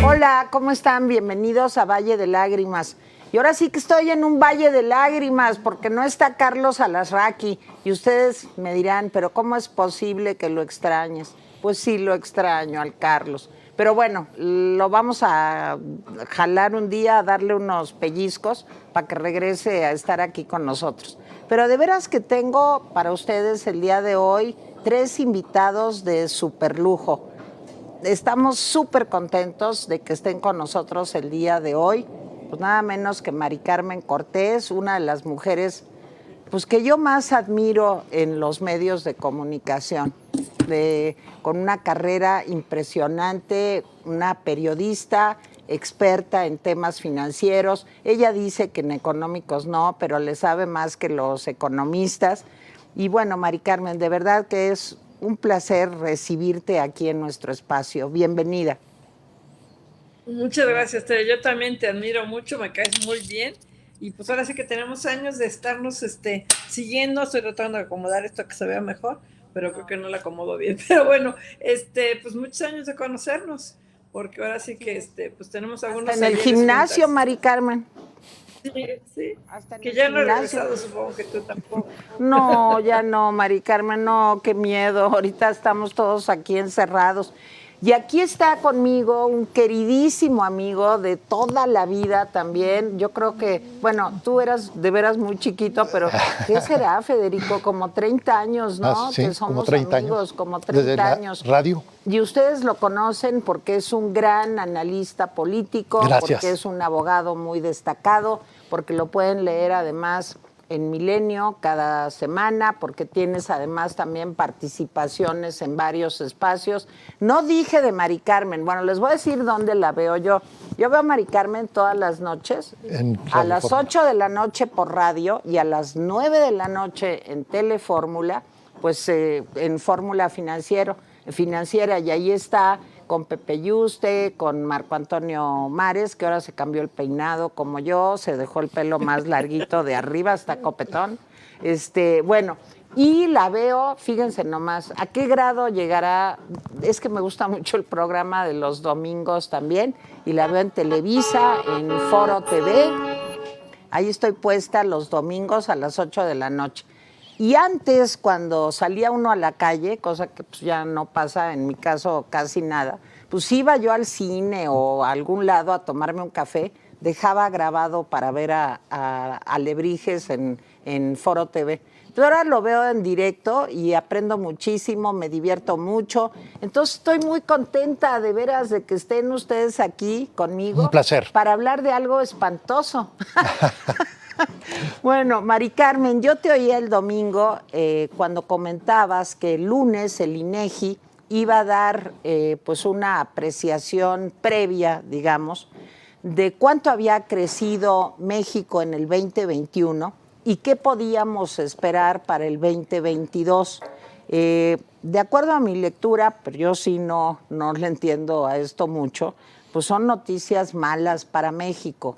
Hola, ¿cómo están? Bienvenidos a Valle de Lágrimas. Y ahora sí que estoy en un valle de lágrimas porque no está Carlos Alasraqui. Y ustedes me dirán, ¿pero cómo es posible que lo extrañes? Pues sí, lo extraño al Carlos. Pero bueno, lo vamos a jalar un día, a darle unos pellizcos para que regrese a estar aquí con nosotros. Pero de veras que tengo para ustedes el día de hoy 3 invitados de superlujo. Estamos súper contentos de que estén con nosotros el día de hoy. Pues nada menos que Mari Carmen Cortés, una de las mujeres pues que yo más admiro en los medios de comunicación, con una carrera impresionante, una periodista experta en temas financieros. Ella dice que en económicos no, pero le sabe más que los economistas. Y bueno, Mari Carmen, de verdad que es un placer recibirte aquí en nuestro espacio. Bienvenida. Muchas gracias, Tere. Yo también te admiro mucho, me caes muy bien. Y pues ahora sí que tenemos años de estarnos siguiendo. Estoy tratando de acomodar esto a que se vea mejor, pero creo que no la acomodo bien. Pero bueno, pues muchos años de conocernos, porque ahora sí que pues tenemos algunos Hasta en el ayeres gimnasio, juntas. Mari Carmen. Sí, Hasta en que el ya no he gimnasio. regresado, supongo que tú tampoco. No, ya no, Mari Carmen, no, qué miedo. Ahorita estamos todos aquí encerrados. Y aquí está conmigo un queridísimo amigo de toda la vida también. Yo creo que, bueno, tú eras de veras muy chiquito, pero ¿qué será, Federico? Como 30 años, ¿no? Sí, Que somos como 30 amigos, años. como 30 Desde la años. radio. Y ustedes lo conocen porque es un gran analista político, Gracias. porque es un abogado muy destacado, porque lo pueden leer además en Milenio cada semana, porque tienes además también participaciones en varios espacios. No dije de Mari Carmen, bueno, les voy a decir dónde la veo yo. Yo veo a Mari Carmen todas las noches, a las 8 de la noche por radio y a las 9 de la noche en Telefórmula, pues en Fórmula Financiera, y ahí está con Pepe Yuste, con Marco Antonio Mares, que ahora se cambió el peinado como yo, se dejó el pelo más larguito de arriba hasta copetón. Bueno, y la veo, fíjense nomás, ¿a qué grado llegará? Es que me gusta mucho el programa de los domingos también, y la veo en Televisa, en Foro TV. Ahí estoy puesta los domingos a las 8 de la noche. Y antes, cuando salía uno a la calle, cosa que pues ya no pasa en mi caso casi nada, pues iba yo al cine o a algún lado a tomarme un café, dejaba grabado para ver a Alebrijes en Foro TV. Pero ahora lo veo en directo y aprendo muchísimo, me divierto mucho. Entonces estoy muy contenta de veras de que estén ustedes aquí conmigo. Un placer. Para hablar de algo espantoso. Bueno, Mari Carmen, yo te oí el domingo cuando comentabas que el lunes el INEGI iba a dar pues una apreciación previa, digamos, de cuánto había crecido México en el 2021 y qué podíamos esperar para el 2022. De acuerdo a mi lectura, pero yo sí no le entiendo a esto mucho, pues son noticias malas para México.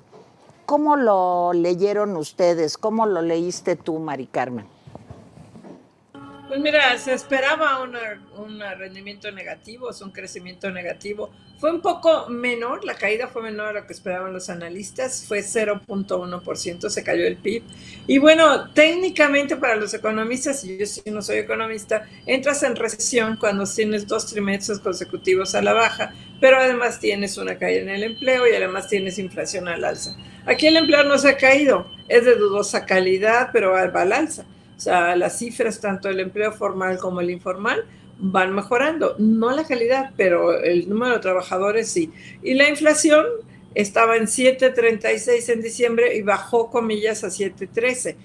¿Cómo lo leyeron ustedes? ¿Cómo lo leíste tú, Mari Carmen? Pues mira, se esperaba un rendimiento negativo, un crecimiento negativo. Fue un poco menor, la caída fue menor a lo que esperaban los analistas, fue 0.1%, se cayó el PIB. Y bueno, técnicamente para los economistas, y yo sí no soy economista, entras en recesión cuando tienes 2 trimestres consecutivos a la baja, pero además tienes una caída en el empleo y además tienes inflación al alza. Aquí el empleo no se ha caído, es de dudosa calidad, pero va al alza. O sea, las cifras, tanto el empleo formal como el informal, van mejorando. No la calidad, pero el número de trabajadores sí. Y la inflación estaba en 7.36 en diciembre y bajó, comillas, a 7.13.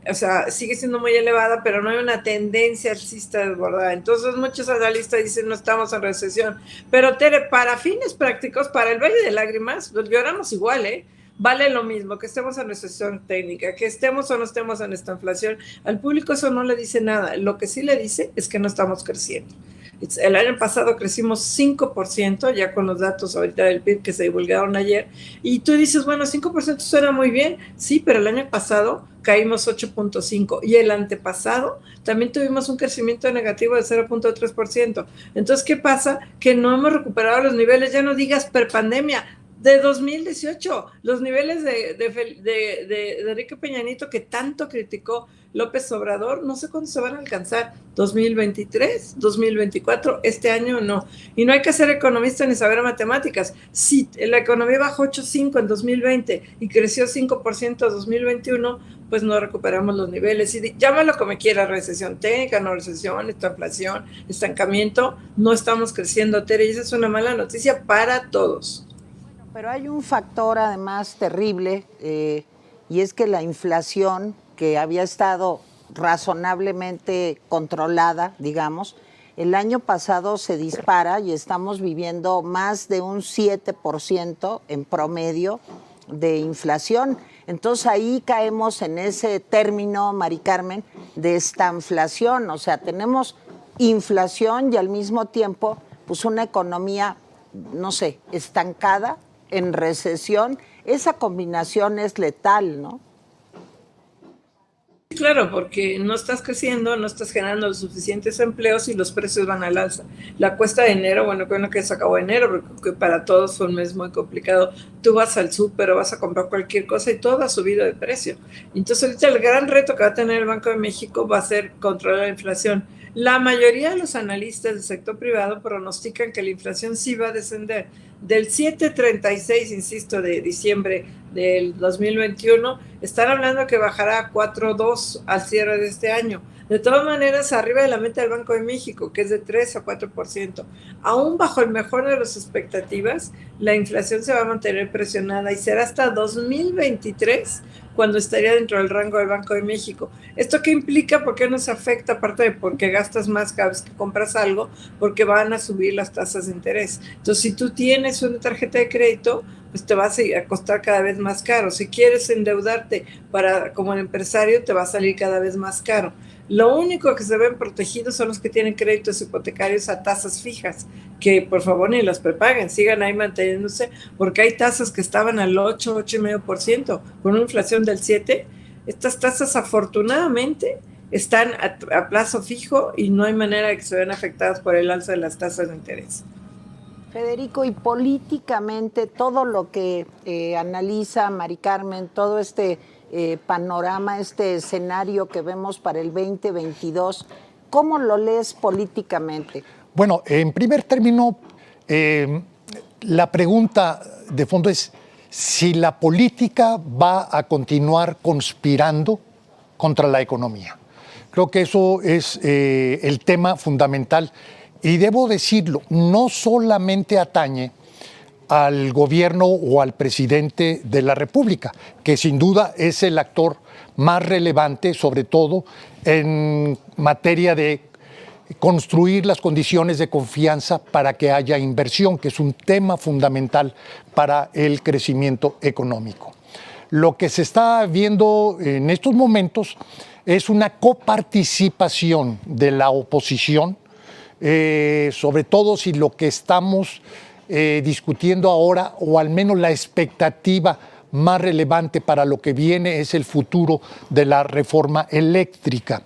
O sea, sigue siendo muy elevada, pero no hay una tendencia alcista desbordada. Entonces, muchos analistas dicen no estamos en recesión. Pero, Tere, para fines prácticos, para el Valle de Lágrimas, pues lloramos igual, ¿eh? Vale lo mismo que estemos en recesión técnica, que estemos o no estemos en esta inflación. Al público eso no le dice nada. Lo que sí le dice es que no estamos creciendo. El año pasado crecimos 5%, ya con los datos ahorita del PIB que se divulgaron ayer, y tú dices, bueno, 5% suena muy bien, sí, pero el año pasado caímos 8.5%, y el antepasado también tuvimos un crecimiento negativo de 0.3%. Entonces, ¿qué pasa? Que no hemos recuperado los niveles, ya no digas prepandemia, de 2018, los niveles de Enrique Peña Nieto que tanto criticó López Obrador, no sé cuándo se van a alcanzar, 2023, 2024, este año no. Y no hay que ser economista ni saber matemáticas. Si la economía bajó 8.5 en 2020 y creció 5% en 2021, pues no recuperamos los niveles. Y llámalo como quiera, recesión técnica, no recesión, inflación, estancamiento, no estamos creciendo, Tere, y esa es una mala noticia para todos. Pero hay un factor además terrible, y es que la inflación, que había estado razonablemente controlada, digamos, el año pasado se dispara y estamos viviendo más de un 7% en promedio de inflación. Entonces ahí caemos en ese término, Mari Carmen, de estanflación. O sea, tenemos inflación y al mismo tiempo pues una economía, no sé, estancada, en recesión. Esa combinación es letal, ¿no? Claro, porque no estás creciendo, no estás generando los suficientes empleos y los precios van al alza. La cuesta de enero, bueno que se acabó enero, porque para todos fue un mes muy complicado. Tú vas al súper o vas a comprar cualquier cosa y todo ha subido de precio. Entonces ahorita el gran reto que va a tener el Banco de México va a ser controlar la inflación. La mayoría de los analistas del sector privado pronostican que la inflación sí va a descender. Del 7.36, insisto, de diciembre del 2021, están hablando que bajará a 4.2 al cierre de este año. De todas maneras, arriba de la meta del Banco de México, que es de 3 a 4%. Aún bajo el mejor de las expectativas, la inflación se va a mantener presionada y será hasta 2023 cuando estaría dentro del rango del Banco de México. ¿Esto qué implica? ¿Por qué nos afecta? Aparte de porque gastas más cada vez que compras algo, porque van a subir las tasas de interés. Entonces, si tú tienes una tarjeta de crédito, pues te va a costar cada vez más caro. Si quieres endeudarte como empresario, te va a salir cada vez más caro. Lo único que se ven protegidos son los que tienen créditos hipotecarios a tasas fijas, que por favor ni las prepaguen, sigan ahí manteniéndose, porque hay tasas que estaban al 8, 8,5%, con una inflación del 7%. Estas tasas afortunadamente están a plazo fijo y no hay manera de que se vean afectadas por el alza de las tasas de interés. Federico, y políticamente todo lo que analiza Mari Carmen, todo este panorama, este escenario que vemos para el 2022, ¿cómo lo lees políticamente? Bueno, en primer término, la pregunta de fondo es si la política va a continuar conspirando contra la economía. Creo que eso es el tema fundamental. Y debo decirlo, no solamente atañe al gobierno o al presidente de la República, que sin duda es el actor más relevante, sobre todo en materia de construir las condiciones de confianza para que haya inversión, que es un tema fundamental para el crecimiento económico. Lo que se está viendo en estos momentos es una coparticipación de la oposición, sobre todo si lo que estamos discutiendo ahora, o al menos la expectativa más relevante para lo que viene, es el futuro de la reforma eléctrica.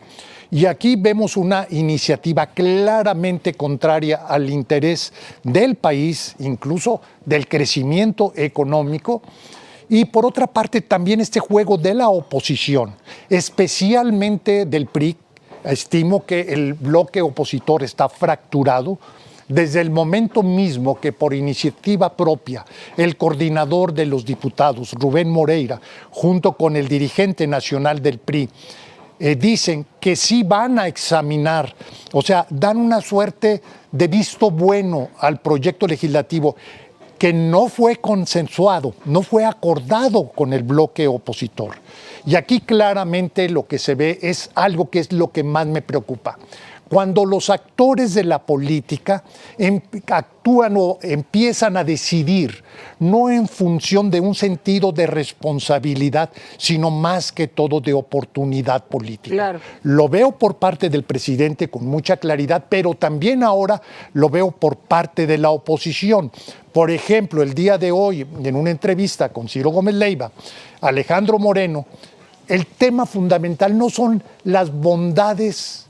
Y aquí vemos una iniciativa claramente contraria al interés del país, incluso del crecimiento económico. Y por otra parte también este juego de la oposición, especialmente del PRI. Estimo que el bloque opositor está fracturado desde el momento mismo que por iniciativa propia el coordinador de los diputados, Rubén Moreira, junto con el dirigente nacional del PRI, dicen que sí van a examinar, o sea, dan una suerte de visto bueno al proyecto legislativo que no fue consensuado, no fue acordado con el bloque opositor. Y aquí claramente lo que se ve es algo que es lo que más me preocupa. cuando los actores de la política actúan o empiezan a decidir, no en función de un sentido de responsabilidad, sino más que todo de oportunidad política. Claro. Lo veo por parte del presidente con mucha claridad, pero también ahora lo veo por parte de la oposición. Por ejemplo, el día de hoy, en una entrevista con Ciro Gómez Leiva, Alejandro Moreno, el tema fundamental no son las bondades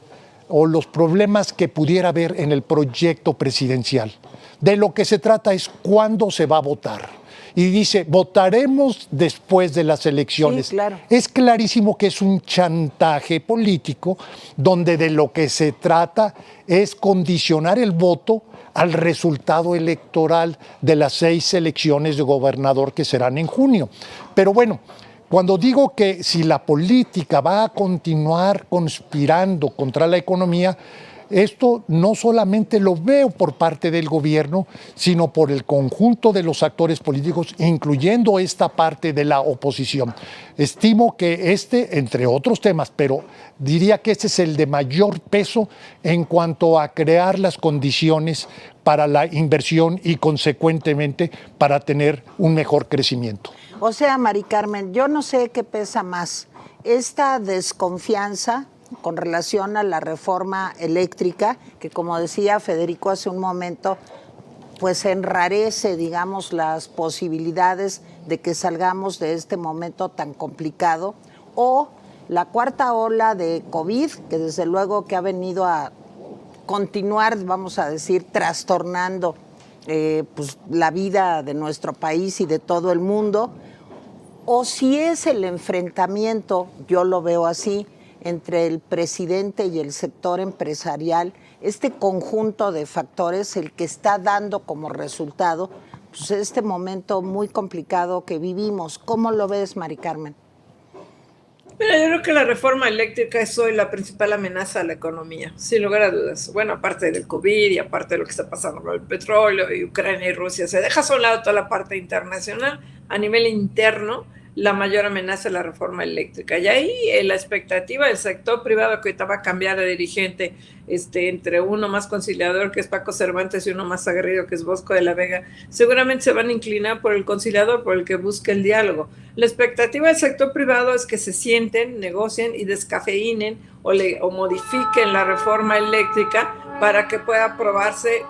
o los problemas que pudiera haber en el proyecto presidencial. De lo que se trata es cuándo se va a votar. Y dice, votaremos después de las elecciones. Sí, claro. Es clarísimo que es un chantaje político donde de lo que se trata es condicionar el voto al resultado electoral de las 6 elecciones de gobernador que serán en junio. Pero bueno, cuando digo que si la política va a continuar conspirando contra la economía, esto no solamente lo veo por parte del gobierno, sino por el conjunto de los actores políticos, incluyendo esta parte de la oposición. Estimo que entre otros temas, pero diría que este es el de mayor peso en cuanto a crear las condiciones para la inversión y, consecuentemente, para tener un mejor crecimiento. O sea, Mari Carmen, yo no sé qué pesa más, esta desconfianza con relación a la reforma eléctrica, que como decía Federico hace un momento, pues enrarece, digamos, las posibilidades de que salgamos de este momento tan complicado, o la cuarta ola de COVID, que desde luego que ha venido a continuar, vamos a decir, trastornando pues, la vida de nuestro país y de todo el mundo, o si es el enfrentamiento, yo lo veo así, entre el presidente y el sector empresarial, este conjunto de factores el que está dando como resultado pues, este momento muy complicado que vivimos. ¿Cómo lo ves, Mari Carmen? Mira, yo creo que la reforma eléctrica es hoy la principal amenaza a la economía, sin lugar a dudas. Bueno, aparte del COVID y aparte de lo que está pasando con el petróleo y Ucrania y Rusia, se deja a un lado toda la parte internacional. A nivel interno, la mayor amenaza es la reforma eléctrica. Y ahí la expectativa del sector privado, que ahorita va a cambiar de dirigente, entre uno más conciliador, que es Paco Cervantes, y uno más aguerrido, que es Bosco de la Vega, seguramente se van a inclinar por el conciliador, por el que busca el diálogo. La expectativa del sector privado es que se sienten, negocien y descafeínen o modifiquen la reforma eléctrica para que pueda aprobarse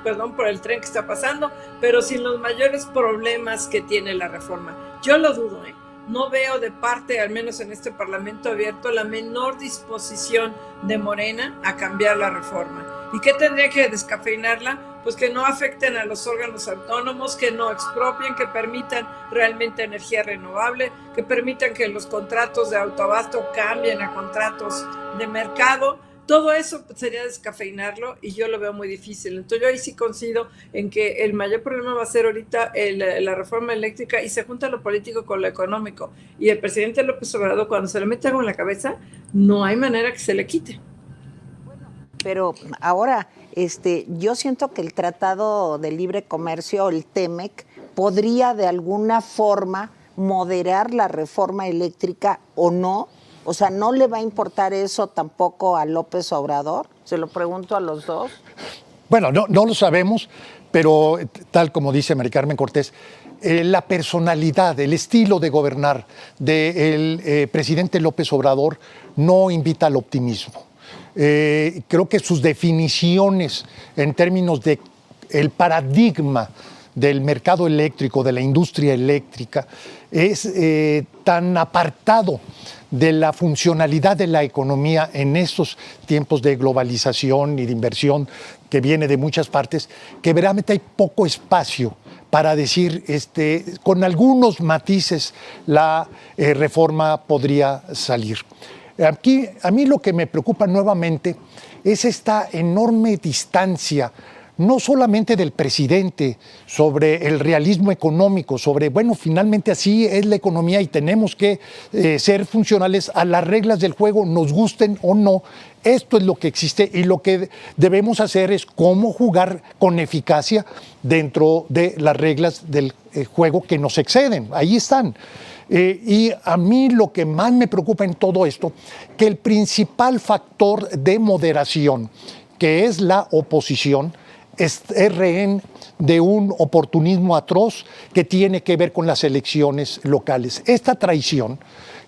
perdón por el tren que está pasando, pero sin los mayores problemas que tiene la reforma. Yo lo dudo, no veo de parte, al menos en este Parlamento abierto, la menor disposición de Morena a cambiar la reforma. ¿Y qué tendría que descafeinarla? Pues que no afecten a los órganos autónomos, que no expropien, que permitan realmente energía renovable, que permitan que los contratos de autoabasto cambien a contratos de mercado. Todo eso sería descafeinarlo y yo lo veo muy difícil. Entonces yo ahí sí coincido en que el mayor problema va a ser ahorita la reforma eléctrica, y se junta lo político con lo económico. Y el presidente López Obrador, cuando se le mete algo en la cabeza, no hay manera que se le quite. Pero ahora, yo siento que el Tratado de Libre Comercio, el TEMEC, podría de alguna forma moderar la reforma eléctrica o no. O sea, ¿no le va a importar eso tampoco a López Obrador? Se lo pregunto a los dos. Bueno, no lo sabemos, pero tal como dice Mari Carmen Cortés, la personalidad, el estilo de gobernar del presidente López Obrador no invita al optimismo. Creo que sus definiciones en términos de el paradigma del mercado eléctrico, de la industria eléctrica, es tan apartado de la funcionalidad de la economía en estos tiempos de globalización y de inversión que viene de muchas partes, que verdaderamente hay poco espacio para decir, con algunos matices, la reforma podría salir. Aquí, a mí lo que me preocupa nuevamente es esta enorme distancia, no solamente del presidente sobre el realismo económico, sobre, bueno, finalmente así es la economía y tenemos que ser funcionales a las reglas del juego, nos gusten o no. Esto es lo que existe y lo que debemos hacer es cómo jugar con eficacia dentro de las reglas del juego que nos exceden. Ahí están. Y a mí lo que más me preocupa en todo esto, que el principal factor de moderación, que es la oposición, es rehén de un oportunismo atroz que tiene que ver con las elecciones locales. Esta traición,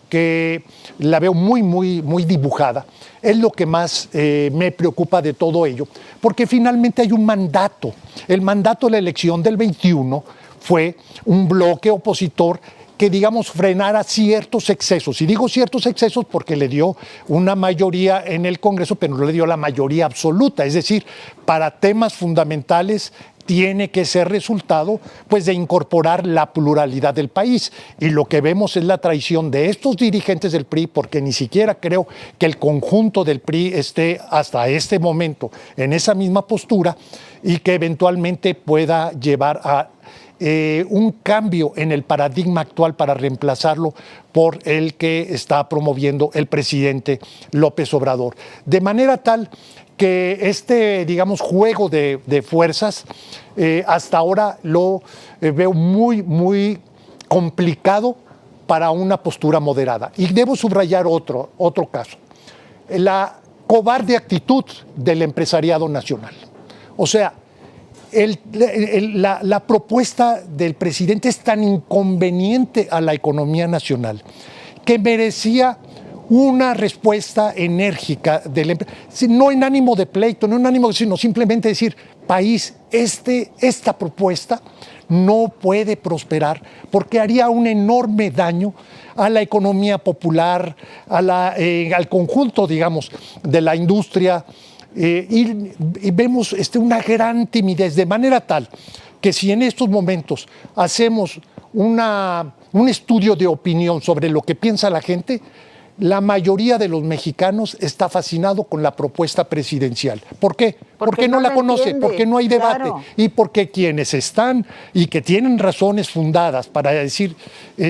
que la veo muy dibujada, es lo que más me preocupa de todo ello, porque finalmente hay un mandato. El mandato de la elección del 21 fue un bloque opositor que, digamos, frenara ciertos excesos. Y digo ciertos excesos porque le dio una mayoría en el Congreso, pero no le dio la mayoría absoluta. Es decir, para temas fundamentales tiene que ser resultado, pues, de incorporar la pluralidad del país. Y lo que vemos es la traición de estos dirigentes del PRI, porque ni siquiera creo que el conjunto del PRI esté hasta este momento en esa misma postura y que eventualmente pueda llevar a un cambio en el paradigma actual para reemplazarlo por el que está promoviendo el presidente López Obrador. De manera tal que este, digamos, juego de fuerzas hasta ahora lo veo muy complicado para una postura moderada. Y debo subrayar otro caso, la cobarde actitud del empresariado nacional. O sea, la propuesta del presidente es tan inconveniente a la economía nacional que merecía una respuesta enérgica del no en ánimo de pleito, no en ánimo, sino simplemente decir, país, esta propuesta no puede prosperar porque haría un enorme daño a la economía popular, al conjunto, digamos, de la industria. Y vemos una gran timidez, de manera tal que si en estos momentos hacemos un estudio de opinión sobre lo que piensa la gente, la mayoría de los mexicanos está fascinado con la propuesta presidencial. ¿Por qué? Porque no la conoce, entiende, porque no hay debate, claro. Y porque quienes están y que tienen razones fundadas para decir,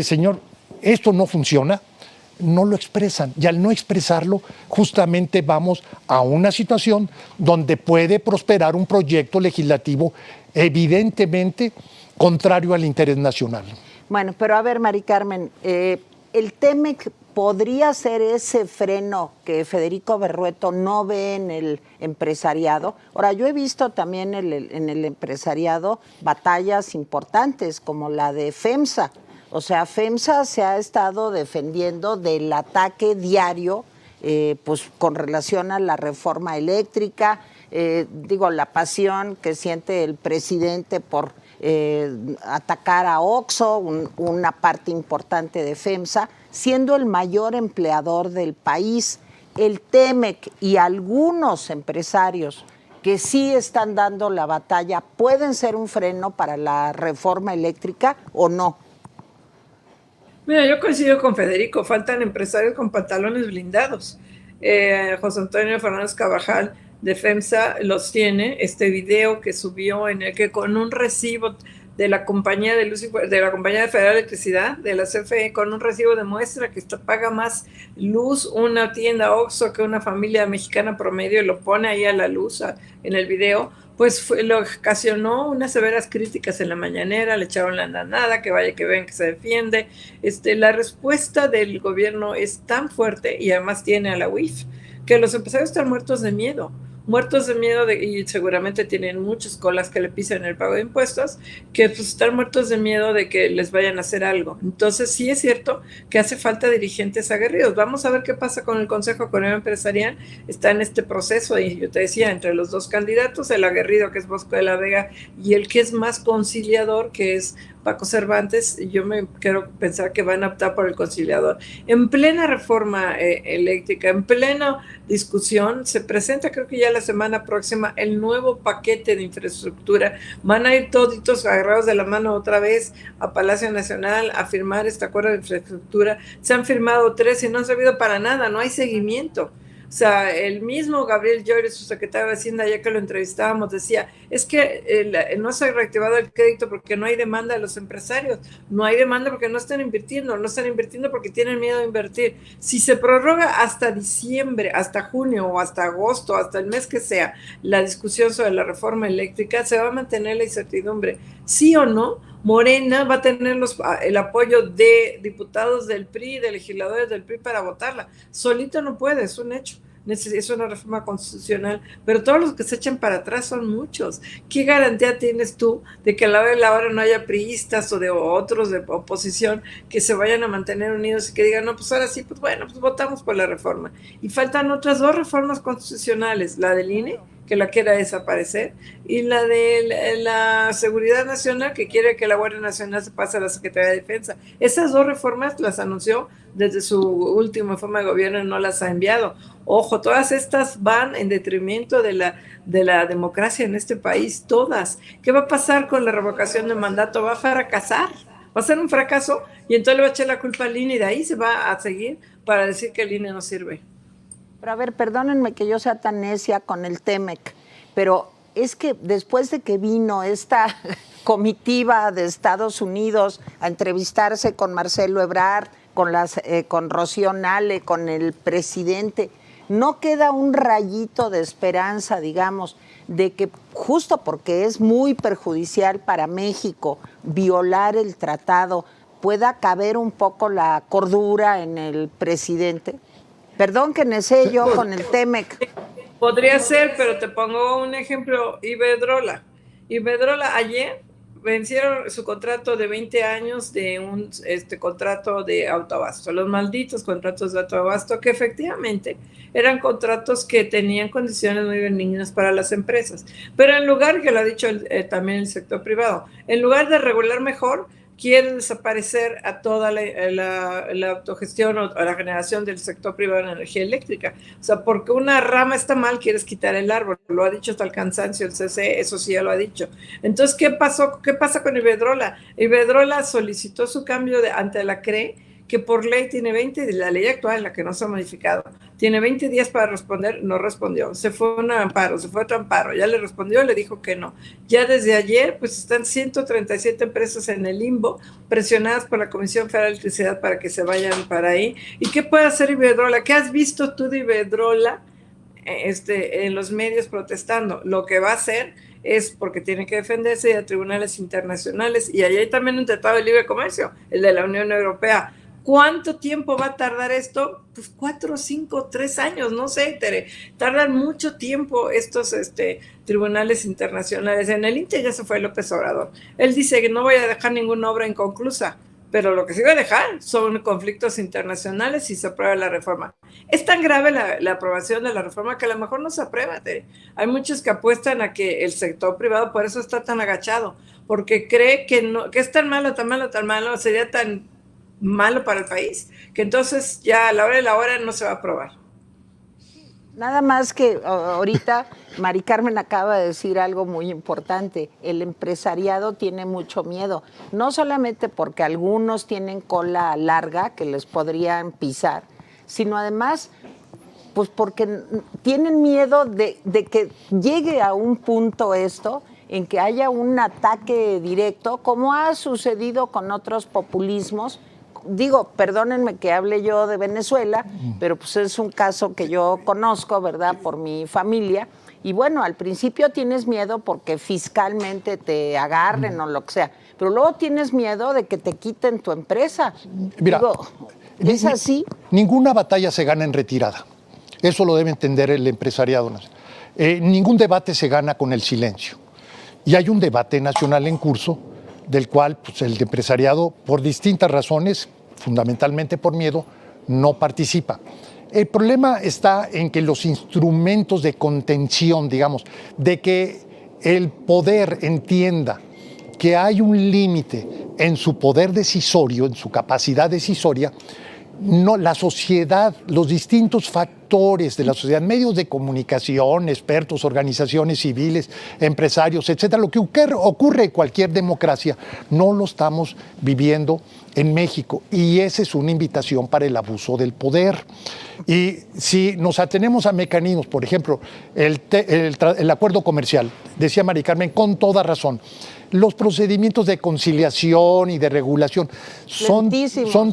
señor, esto no funciona, no lo expresan, y al no expresarlo justamente vamos a una situación donde puede prosperar un proyecto legislativo evidentemente contrario al interés nacional. Bueno, pero a ver, Mari Carmen, el TEMEC podría ser ese freno que Federico Berrueto no ve en el empresariado. Ahora, yo he visto también en el empresariado batallas importantes como la de FEMSA. O sea, FEMSA se ha estado defendiendo del ataque diario, pues con relación a la reforma eléctrica, la pasión que siente el presidente por atacar a OXXO, una parte importante de FEMSA, siendo el mayor empleador del país. El TEMEC y algunos empresarios que sí están dando la batalla, ¿pueden ser un freno para la reforma eléctrica o no? Mira, yo coincido con Federico, faltan empresarios con pantalones blindados. José Antonio Fernández Carvajal de FEMSA los tiene, este video que subió en el que con un recibo de la compañía de luz, de la compañía federal de electricidad, de la CFE, con un recibo demuestra que paga más luz una tienda OXXO que una familia mexicana promedio, y lo pone ahí a la luz en el video. Pues lo ocasionó unas severas críticas en la mañanera, le echaron la andanada, que vaya que ven que se defiende. La respuesta del gobierno es tan fuerte, y además tiene a la UIF, que los empresarios están muertos de miedo y seguramente tienen muchas colas que le pisen el pago de impuestos, que pues están muertos de miedo de que les vayan a hacer algo. Entonces sí es cierto que hace falta dirigentes aguerridos. Vamos a ver qué pasa con el Consejo Económico Empresarial. Está en este proceso, y yo te decía, entre los dos candidatos, el aguerrido, que es Bosco de la Vega, y el que es más conciliador, que es Paco Cervantes. Yo me quiero pensar que van a optar por el conciliador. En plena reforma eléctrica, en plena discusión, se presenta, creo que ya la semana próxima, el nuevo paquete de infraestructura. Van a ir toditos agarrados de la mano otra vez a Palacio Nacional a firmar este acuerdo de infraestructura. Se han firmado 3 y no han servido para nada, no hay seguimiento. O sea, el mismo Gabriel Llori, su secretario de Hacienda, ya que lo entrevistábamos, decía, es que no se ha reactivado el crédito porque no hay demanda de los empresarios, no hay demanda porque no están invirtiendo porque tienen miedo de invertir. Si se prorroga hasta diciembre, hasta junio o hasta agosto, hasta el mes que sea, la discusión sobre la reforma eléctrica, se va a mantener la incertidumbre. ¿Sí o no? Morena va a tener el apoyo de diputados del PRI, de legisladores del PRI para votarla. Solito no puede, es un hecho. Es una reforma constitucional, pero todos los que se echan para atrás son muchos. ¿Qué garantía tienes tú de que a la hora de la hora no haya priistas o de otros de oposición que se vayan a mantener unidos y que digan, no, pues ahora sí, pues bueno, pues votamos por la reforma? Y faltan otras 2 reformas constitucionales, la del INE, que la quiera desaparecer, y la de la Seguridad Nacional, que quiere que la Guardia Nacional se pase a la Secretaría de Defensa. Esas 2 reformas las anunció desde su última forma de gobierno y no las ha enviado. Ojo, todas estas van en detrimento de la democracia en este país, todas. ¿Qué va a pasar con la revocación de mandato? Va a fracasar, va a ser un fracaso, y entonces le va a echar la culpa al INE y de ahí se va a seguir para decir que el INE no sirve. Pero a ver, perdónenme que yo sea tan necia con el TEMEC, pero es que después de que vino esta comitiva de Estados Unidos a entrevistarse con Marcelo Ebrard, con Rocío Nale, con el presidente, no queda un rayito de esperanza, digamos, de que justo porque es muy perjudicial para México violar el tratado, pueda caber un poco la cordura en el presidente. Perdón que necé yo con el TEMEC. Podría ser, pero te pongo un ejemplo, Iberdrola. Iberdrola ayer vencieron su contrato de 20 años de un contrato de autoabasto. Los malditos contratos de autoabasto, que efectivamente eran contratos que tenían condiciones muy benignas para las empresas. Pero en lugar, que lo ha dicho también el sector privado, en lugar de regular mejor, quieren desaparecer a toda la autogestión o la generación del sector privado en energía eléctrica. O sea, porque una rama está mal, quieres quitar el árbol. Lo ha dicho hasta el cansancio el CCE, eso sí ya lo ha dicho. Entonces, ¿qué pasa con Iberdrola? Iberdrola solicitó su cambio ante la CRE, que por ley tiene 20, la ley actual, la que no se ha modificado, tiene 20 días para responder, no respondió, se fue a otro amparo, ya le respondió, le dijo que no. Ya desde ayer, pues están 137 empresas en el limbo, presionadas por la Comisión Federal de Electricidad para que se vayan para ahí. ¿Y qué puede hacer Iberdrola? ¿Qué has visto tú de Iberdrola en los medios protestando? Lo que va a hacer es, porque tiene que defenderse de tribunales internacionales, y allá hay también un tratado de libre comercio, el de la Unión Europea. ¿Cuánto tiempo va a tardar esto? Pues 4, 5, 3 años, no sé, Tere. Tardan mucho tiempo estos tribunales internacionales. En el INTE ya se fue López Obrador. Él dice que no voy a dejar ninguna obra inconclusa, pero lo que sí va a dejar son conflictos internacionales si se aprueba la reforma. Es tan grave la aprobación de la reforma que a lo mejor no se aprueba, Tere. Hay muchos que apuestan a que el sector privado por eso está tan agachado, porque cree que es tan malo, sería tan malo para el país, que entonces ya a la hora de la hora no se va a aprobar. Nada más que ahorita Mari Carmen acaba de decir algo muy importante. El empresariado tiene mucho miedo, no solamente porque algunos tienen cola larga que les podrían pisar, sino además pues porque tienen miedo de que llegue a un punto esto en que haya un ataque directo, como ha sucedido con otros populismos. Digo, perdónenme que hable yo de Venezuela, pero pues es un caso que yo conozco, ¿verdad?, por mi familia. Y bueno, al principio tienes miedo porque fiscalmente te agarren o lo que sea, pero luego tienes miedo de que te quiten tu empresa. Mira, digo, ¿es así? Ninguna batalla se gana en retirada. Eso lo debe entender el empresariado. Ningún debate se gana con el silencio. Y hay un debate nacional en curso del cual pues, el empresariado, por distintas razones, fundamentalmente por miedo, no participa. El problema está en que los instrumentos de contención, digamos, de que el poder entienda que hay un límite en su poder decisorio, en su capacidad decisoria, no, la sociedad, los distintos factores de la sociedad, medios de comunicación, expertos, organizaciones civiles, empresarios, etcétera, lo que ocurre en cualquier democracia, no lo estamos viviendo en México. Y esa es una invitación para el abuso del poder. Y si nos atenemos a mecanismos, por ejemplo, el acuerdo comercial, decía Mari Carmen, con toda razón, los procedimientos de conciliación y de regulación son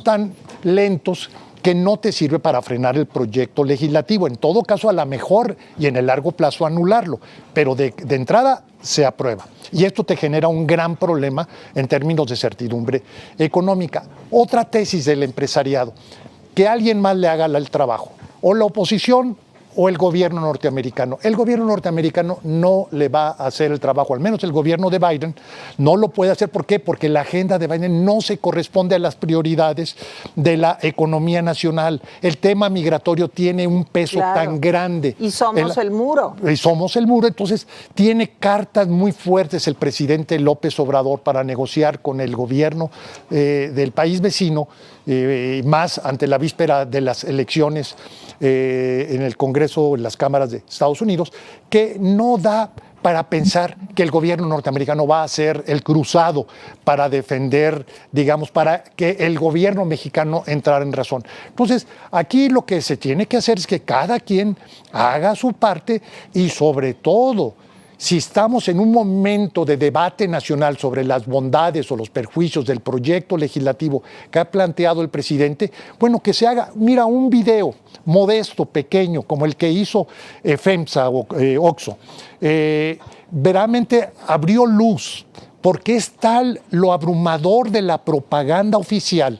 tan lentos que no te sirve para frenar el proyecto legislativo. En todo caso, a lo mejor y en el largo plazo anularlo. Pero de entrada se aprueba. Y esto te genera un gran problema en términos de certidumbre económica. Otra tesis del empresariado, que alguien más le haga el trabajo, o la oposición o el gobierno norteamericano. El gobierno norteamericano no le va a hacer el trabajo, al menos el gobierno de Biden no lo puede hacer. ¿Por qué? Porque la agenda de Biden no se corresponde a las prioridades de la economía nacional. El tema migratorio tiene un peso tan grande. Y somos el muro. Y somos el muro, entonces tiene cartas muy fuertes el presidente López Obrador para negociar con el gobierno del país vecino, más ante la víspera de las elecciones en el Congreso, en las cámaras de Estados Unidos, que no da para pensar que el gobierno norteamericano va a hacer el cruzado para defender, digamos, para que el gobierno mexicano entrara en razón. Entonces, aquí lo que se tiene que hacer es que cada quien haga su parte y, sobre todo, si estamos en un momento de debate nacional sobre las bondades o los perjuicios del proyecto legislativo que ha planteado el presidente, bueno, que se haga, mira, un video modesto, pequeño, como el que hizo FEMSA o OXXO, verdaderamente abrió luz, porque es tal lo abrumador de la propaganda oficial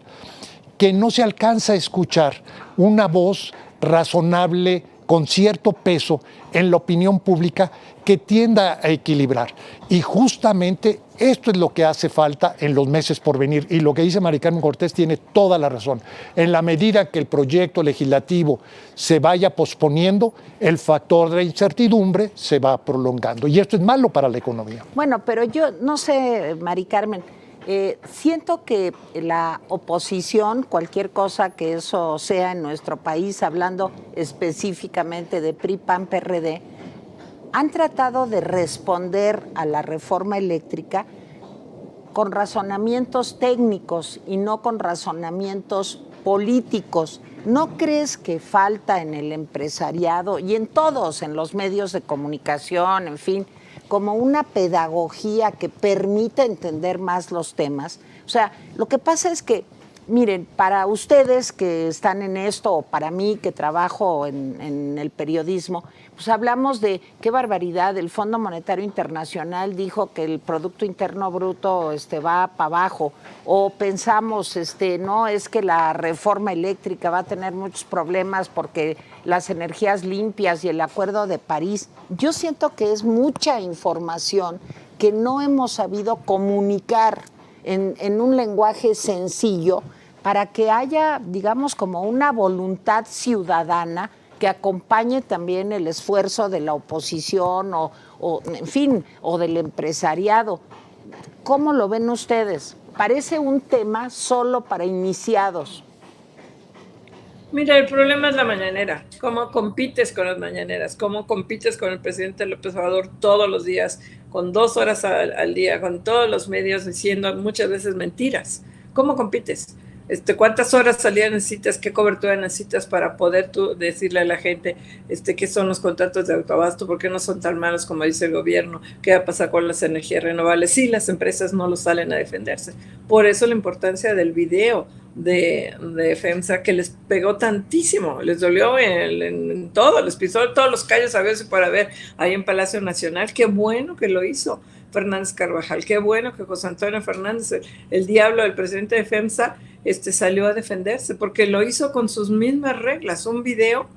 que no se alcanza a escuchar una voz razonable, con cierto peso en la opinión pública, que tienda a equilibrar. Y justamente esto es lo que hace falta en los meses por venir. Y lo que dice Mari Carmen Cortés tiene toda la razón. En la medida que el proyecto legislativo se vaya posponiendo, el factor de incertidumbre se va prolongando. Y esto es malo para la economía. Bueno, pero yo no sé, Mari Carmen, siento que la oposición, cualquier cosa que eso sea en nuestro país, hablando específicamente de PRI, PAN, PRD, han tratado de responder a la reforma eléctrica con razonamientos técnicos y no con razonamientos políticos. ¿No crees que falta en el empresariado y en todos, en los medios de comunicación, en fin, como una pedagogía que permita entender más los temas? O sea, lo que pasa es que, miren, para ustedes que están en esto, o para mí que trabajo en el periodismo, pues hablamos de qué barbaridad. El Fondo Monetario Internacional dijo que el Producto Interno Bruto va para abajo, o pensamos, no, es que la reforma eléctrica va a tener muchos problemas porque las energías limpias y el Acuerdo de París. Yo siento que es mucha información que no hemos sabido comunicar en un lenguaje sencillo para que haya, digamos, como una voluntad ciudadana que acompañe también el esfuerzo de la oposición o en fin, o del empresariado. ¿Cómo lo ven ustedes? Parece un tema solo para iniciados. Mira, el problema es la mañanera. ¿Cómo compites con las mañaneras? ¿Cómo compites con el presidente López Obrador todos los días, con 2 horas al día, con todos los medios diciendo muchas veces mentiras? ¿Cómo compites? ¿Cuántas horas al día necesitas? ¿Qué cobertura necesitas para poder tú decirle a la gente qué son los contratos de autoabasto? ¿Por qué no son tan malos como dice el gobierno? ¿Qué va a pasar con las energías renovables? Sí, las empresas no lo salen a defenderse. Por eso la importancia del video de FEMSA, que les pegó tantísimo, les dolió en todo, les pisó todos los callos a veces para ver ahí en Palacio Nacional. Qué bueno que lo hizo Fernández Carvajal, qué bueno que José Antonio Fernández, el diablo del presidente de FEMSA, salió a defenderse, porque lo hizo con sus mismas reglas, un video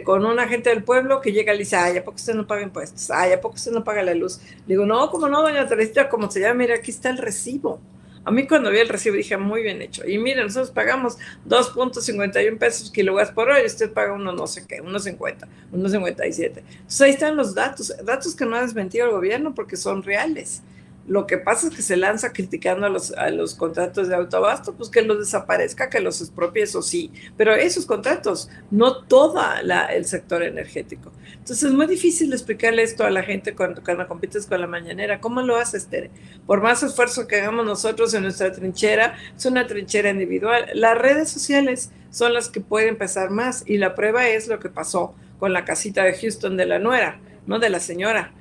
con un agente del pueblo que llega y le dice, ay, ¿a poco usted no paga impuestos? Ay, ¿a poco usted no paga la luz? Le digo, no, ¿cómo no, doña Teresita? Como se llama, mira, aquí está el recibo. A mí cuando vi el recibo dije, muy bien hecho. Y miren, nosotros pagamos 2.51 pesos kilowatt por hora y usted paga uno no sé qué, 1.50, 1.57. Entonces ahí están los datos que no ha desmentido el gobierno porque son reales. Lo que pasa es que se lanza criticando a los contratos de autoabasto, pues que los desaparezca, que los expropie, eso sí, pero esos contratos, no todo el sector energético. Entonces es muy difícil explicarle esto a la gente cuando compites con la mañanera. ¿Cómo lo haces, Tere? Por más esfuerzo que hagamos nosotros en nuestra trinchera, es una trinchera individual. Las redes sociales son las que pueden pesar más, y la prueba es lo que pasó con la casita de Houston de la nuera, no de la señora.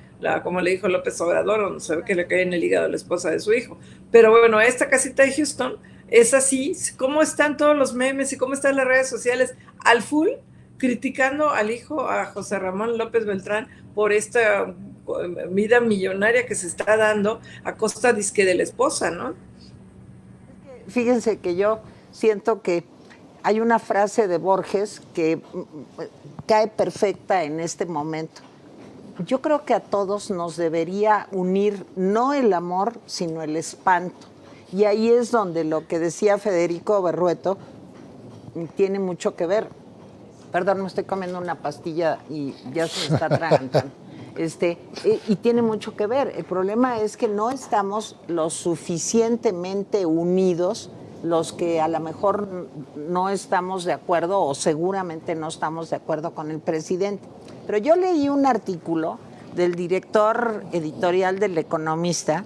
Como le dijo López Obrador, donde se ve que le cae en el hígado a la esposa de su hijo. Pero bueno, esta casita de Houston es así. ¿Cómo están todos los memes y cómo están las redes sociales al full criticando al hijo, a José Ramón López Beltrán, por esta vida millonaria que se está dando a costa disque de la esposa, ¿no? Fíjense que yo siento que hay una frase de Borges que cae perfecta en este momento. Yo creo que a todos nos debería unir no el amor, sino el espanto. Y ahí es donde lo que decía Federico Berrueto tiene mucho que ver. Perdón, me estoy comiendo una pastilla y ya se me está atragantando. Y tiene mucho que ver. El problema es que no estamos lo suficientemente unidos, los que a lo mejor no estamos de acuerdo o seguramente no estamos de acuerdo con el presidente. Pero yo leí un artículo del director editorial del Economista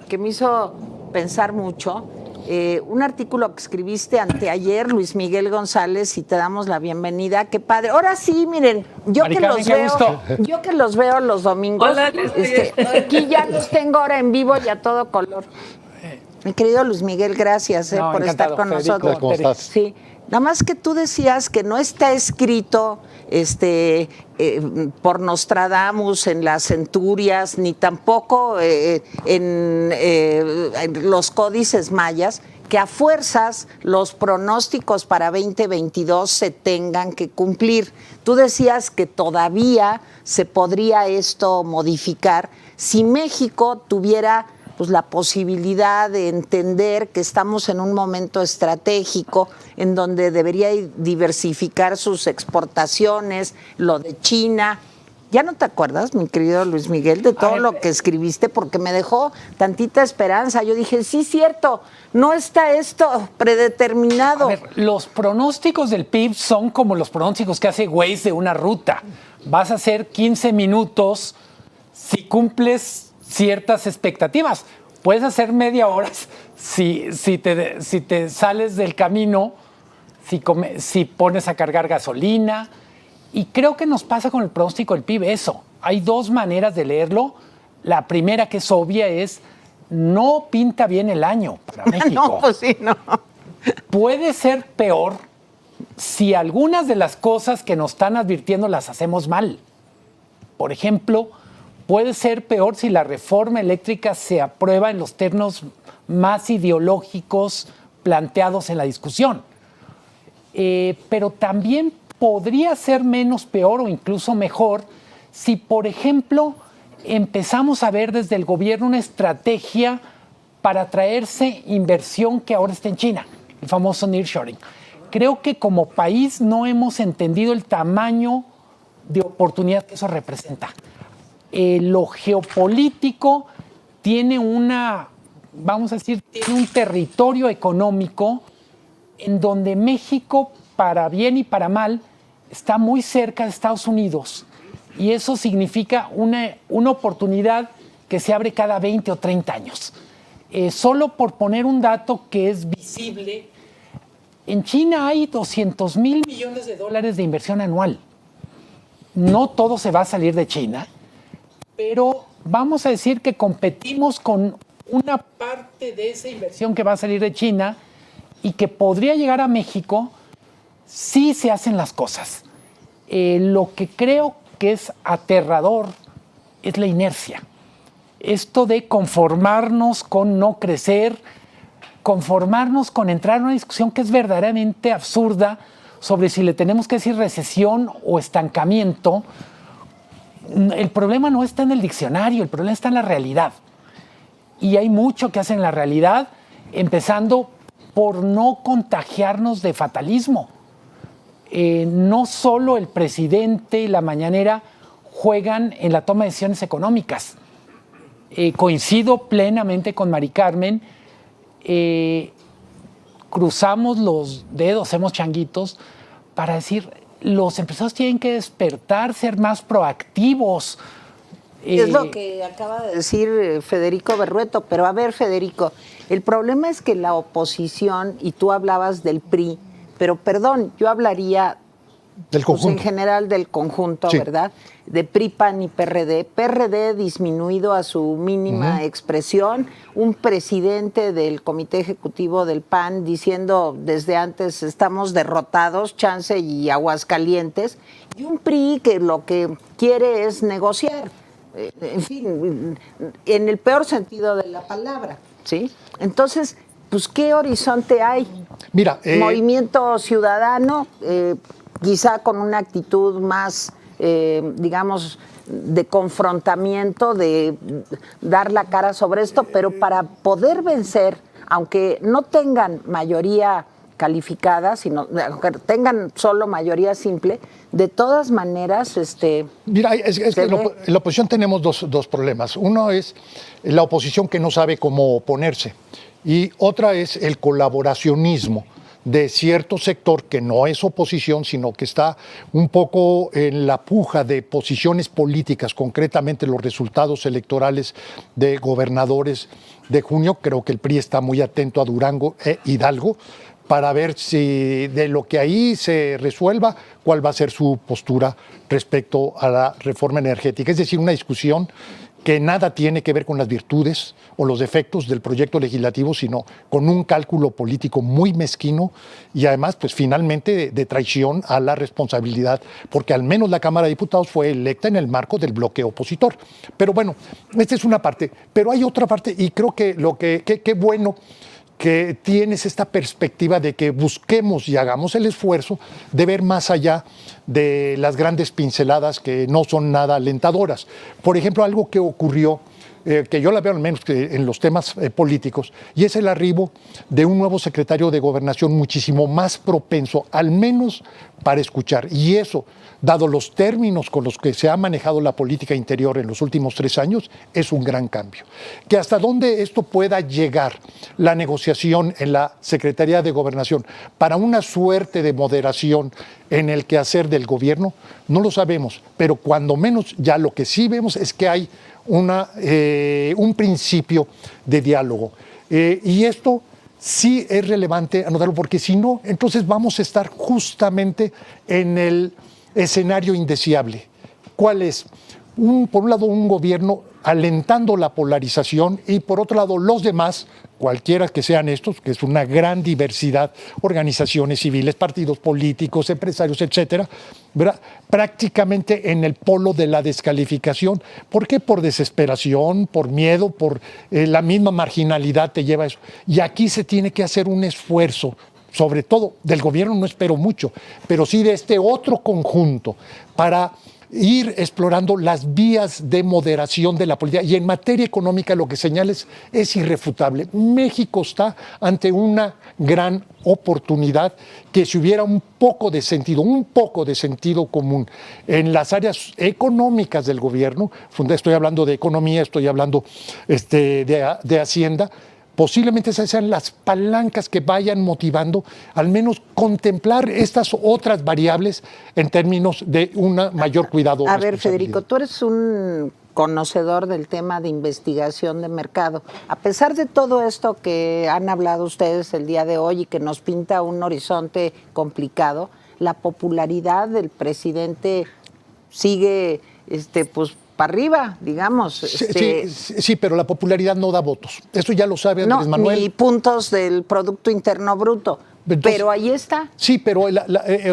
que me hizo pensar mucho. Un artículo que escribiste anteayer, Luis Miguel González, y te damos la bienvenida. Qué padre. Ahora sí, miren, yo que los veo los domingos. Hola, aquí ya los tengo ahora en vivo y a todo color. Mi querido Luis Miguel, gracias por estar con nosotros. ¿Cómo estás? Sí, nada más que tú decías que no está escrito por Nostradamus en las centurias, ni tampoco en los códices mayas, que a fuerzas los pronósticos para 2022 se tengan que cumplir. Tú decías que todavía se podría esto modificar si México tuviera pues la posibilidad de entender que estamos en un momento estratégico en donde debería diversificar sus exportaciones, lo de China. ¿Ya no te acuerdas, mi querido Luis Miguel, de todo lo que escribiste? Porque me dejó tantita esperanza. Yo dije, sí, cierto, no está esto predeterminado. A ver, los pronósticos del PIB son como los pronósticos que hace Waze de una ruta. Vas a hacer 15 minutos si cumples ciertas expectativas. Puedes hacer media hora si te sales del camino, si pones a cargar gasolina. Y creo que nos pasa con el pronóstico del PIB eso. Hay dos maneras de leerlo. La primera, que es obvia, es no pinta bien el año para México. No, pues sí, no. Puede ser peor si algunas de las cosas que nos están advirtiendo las hacemos mal. Por ejemplo, puede ser peor si la reforma eléctrica se aprueba en los términos más ideológicos planteados en la discusión. Pero también podría ser menos peor o incluso mejor si, por ejemplo, empezamos a ver desde el gobierno una estrategia para traerse inversión que ahora está en China, el famoso nearshoring. Creo que como país no hemos entendido el tamaño de oportunidad que eso representa. Lo geopolítico tiene tiene un territorio económico en donde México, para bien y para mal, está muy cerca de Estados Unidos. Y eso significa una oportunidad que se abre cada 20 o 30 años. Solo por poner un dato que es visible, en China hay 200,000 millones de dólares de inversión anual. No todo se va a salir de China, pero vamos a decir que competimos con una parte de esa inversión que va a salir de China y que podría llegar a México si se hacen las cosas. Lo que creo que es aterrador es la inercia. Esto de conformarnos con no crecer, conformarnos con entrar en una discusión que es verdaderamente absurda sobre si le tenemos que decir recesión o estancamiento. El problema no está en el diccionario, el problema está en la realidad. Y hay mucho que hacer en la realidad, empezando por no contagiarnos de fatalismo. No solo el presidente y la mañanera juegan en la toma de decisiones económicas. Coincido plenamente con Mari Carmen. Cruzamos los dedos, hacemos changuitos para decir, los empresarios tienen que despertar, ser más proactivos. Es lo que acaba de decir Federico Berrueto, pero a ver, Federico, el problema es que la oposición, y tú hablabas del PRI, pero perdón, yo hablaría del conjunto. Pues en general del conjunto, sí, ¿verdad? De PRI, PAN y PRD. PRD disminuido a su mínima expresión. Un presidente del Comité Ejecutivo del PAN diciendo desde antes estamos derrotados, chance y Aguascalientes. Y un PRI que lo que quiere es negociar. en fin, en el peor sentido de la palabra, ¿sí? Entonces, pues, ¿qué horizonte hay? Mira, Movimiento Ciudadano, quizá con una actitud más, digamos, de confrontamiento, de dar la cara sobre esto, pero para poder vencer, aunque no tengan mayoría calificada, sino aunque tengan solo mayoría simple, de todas maneras, mira, es que en la oposición tenemos dos problemas. Uno es la oposición que no sabe cómo oponerse y otra es el colaboracionismo de cierto sector que no es oposición, sino que está un poco en la puja de posiciones políticas, concretamente los resultados electorales de gobernadores de junio. Creo que el PRI está muy atento a Durango e Hidalgo para ver si de lo que ahí se resuelva, cuál va a ser su postura respecto a la reforma energética. Es decir, una discusión que nada tiene que ver con las virtudes o los defectos del proyecto legislativo, sino con un cálculo político muy mezquino y además, pues finalmente, de traición a la responsabilidad, porque al menos la Cámara de Diputados fue electa en el marco del bloque opositor. Pero bueno, esta es una parte, pero hay otra parte y creo que qué bueno que tienes esta perspectiva de que busquemos y hagamos el esfuerzo de ver más allá de las grandes pinceladas que no son nada alentadoras. Por ejemplo, algo que ocurrió, que yo la veo al menos que en los temas políticos, y es el arribo de un nuevo secretario de Gobernación muchísimo más propenso, al menos para escuchar. Y eso, dado los términos con los que se ha manejado la política interior en los últimos 3 años, es un gran cambio. Que hasta dónde esto pueda llegar, la negociación en la Secretaría de Gobernación, para una suerte de moderación en el quehacer del gobierno, no lo sabemos, pero cuando menos ya lo que sí vemos es que hay un principio de diálogo. Y esto sí es relevante anotarlo, porque si no, entonces vamos a estar justamente en el escenario indeseable. ¿Cuál es? Por un lado, un gobierno alentando la polarización y por otro lado, los demás, cualquiera que sean estos, que es una gran diversidad, organizaciones civiles, partidos políticos, empresarios, etcétera, ¿verdad?, prácticamente en el polo de la descalificación. ¿Por qué? Por desesperación, por miedo, por la misma marginalidad te lleva a eso. Y aquí se tiene que hacer un esfuerzo, sobre todo del gobierno no espero mucho, pero sí de este otro conjunto, para ir explorando las vías de moderación de la política. Y en materia económica lo que señales es irrefutable. México está ante una gran oportunidad que si hubiera un poco de sentido común en las áreas económicas del gobierno, estoy hablando de economía, estoy hablando de Hacienda, posiblemente esas sean las palancas que vayan motivando al menos contemplar estas otras variables en términos de un mayor cuidado. A ver, Federico, tú eres un conocedor del tema de investigación de mercado. A pesar de todo esto que han hablado ustedes el día de hoy y que nos pinta un horizonte complicado, la popularidad del presidente sigue, pues, para arriba, digamos. Sí, pero la popularidad no da votos. Eso ya lo sabe Andrés Manuel. Ni puntos del Producto Interno Bruto. Entonces, pero ahí está. Sí, pero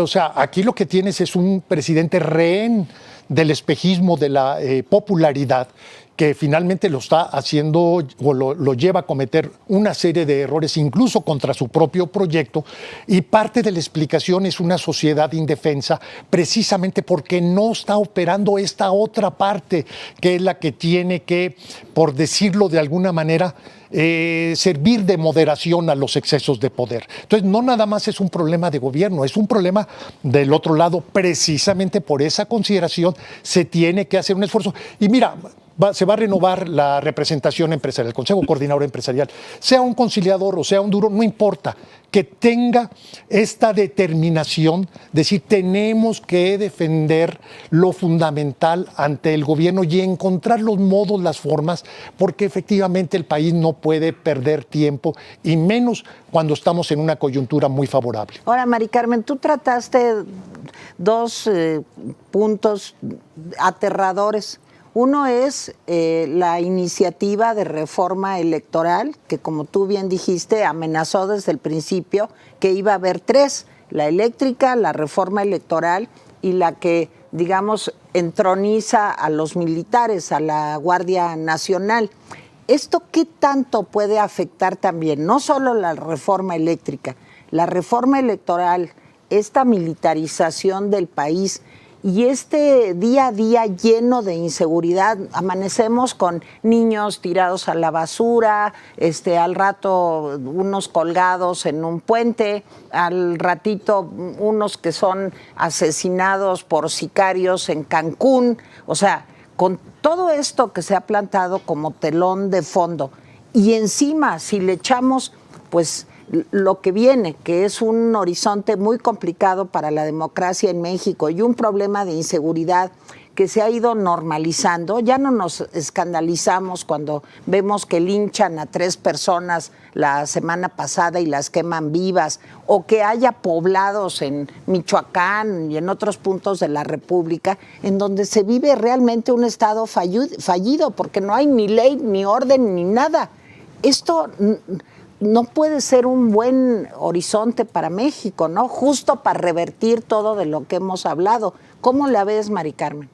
o sea, aquí lo que tienes es un presidente rehén del espejismo de la popularidad, que finalmente lo está haciendo o lo lleva a cometer una serie de errores, incluso contra su propio proyecto, y parte de la explicación es una sociedad indefensa, precisamente porque no está operando esta otra parte, que es la que tiene que, por decirlo de alguna manera, servir de moderación a los excesos de poder. Entonces, no nada más es un problema de gobierno, es un problema del otro lado. Precisamente por esa consideración se tiene que hacer un esfuerzo. Y mira, se va a renovar la representación empresarial, el Consejo Coordinador Empresarial, sea un conciliador o sea un duro, no importa, que tenga esta determinación de decir tenemos que defender lo fundamental ante el gobierno y encontrar los modos, las formas, porque efectivamente el país no puede perder tiempo y menos cuando estamos en una coyuntura muy favorable. Ahora, Mari Carmen, tú trataste 2 puntos aterradores. Uno es la iniciativa de reforma electoral, que como tú bien dijiste, amenazó desde el principio que iba a haber 3, la eléctrica, la reforma electoral y la que, digamos, entroniza a los militares, a la Guardia Nacional. ¿Esto qué tanto puede afectar también, no solo la reforma eléctrica, la reforma electoral, esta militarización del país y este día a día lleno de inseguridad? Amanecemos con niños tirados a la basura, al rato unos colgados en un puente, al ratito unos que son asesinados por sicarios en Cancún. O sea, con todo esto que se ha plantado como telón de fondo y encima si le echamos pues lo que viene, que es un horizonte muy complicado para la democracia en México y un problema de inseguridad que se ha ido normalizando. Ya no nos escandalizamos cuando vemos que linchan a 3 personas la semana pasada y las queman vivas, o que haya poblados en Michoacán y en otros puntos de la República en donde se vive realmente un estado fallido porque no hay ni ley, ni orden, ni nada. Esto no puede ser un buen horizonte para México, ¿no? Justo para revertir todo de lo que hemos hablado. ¿Cómo la ves, Mari Carmen?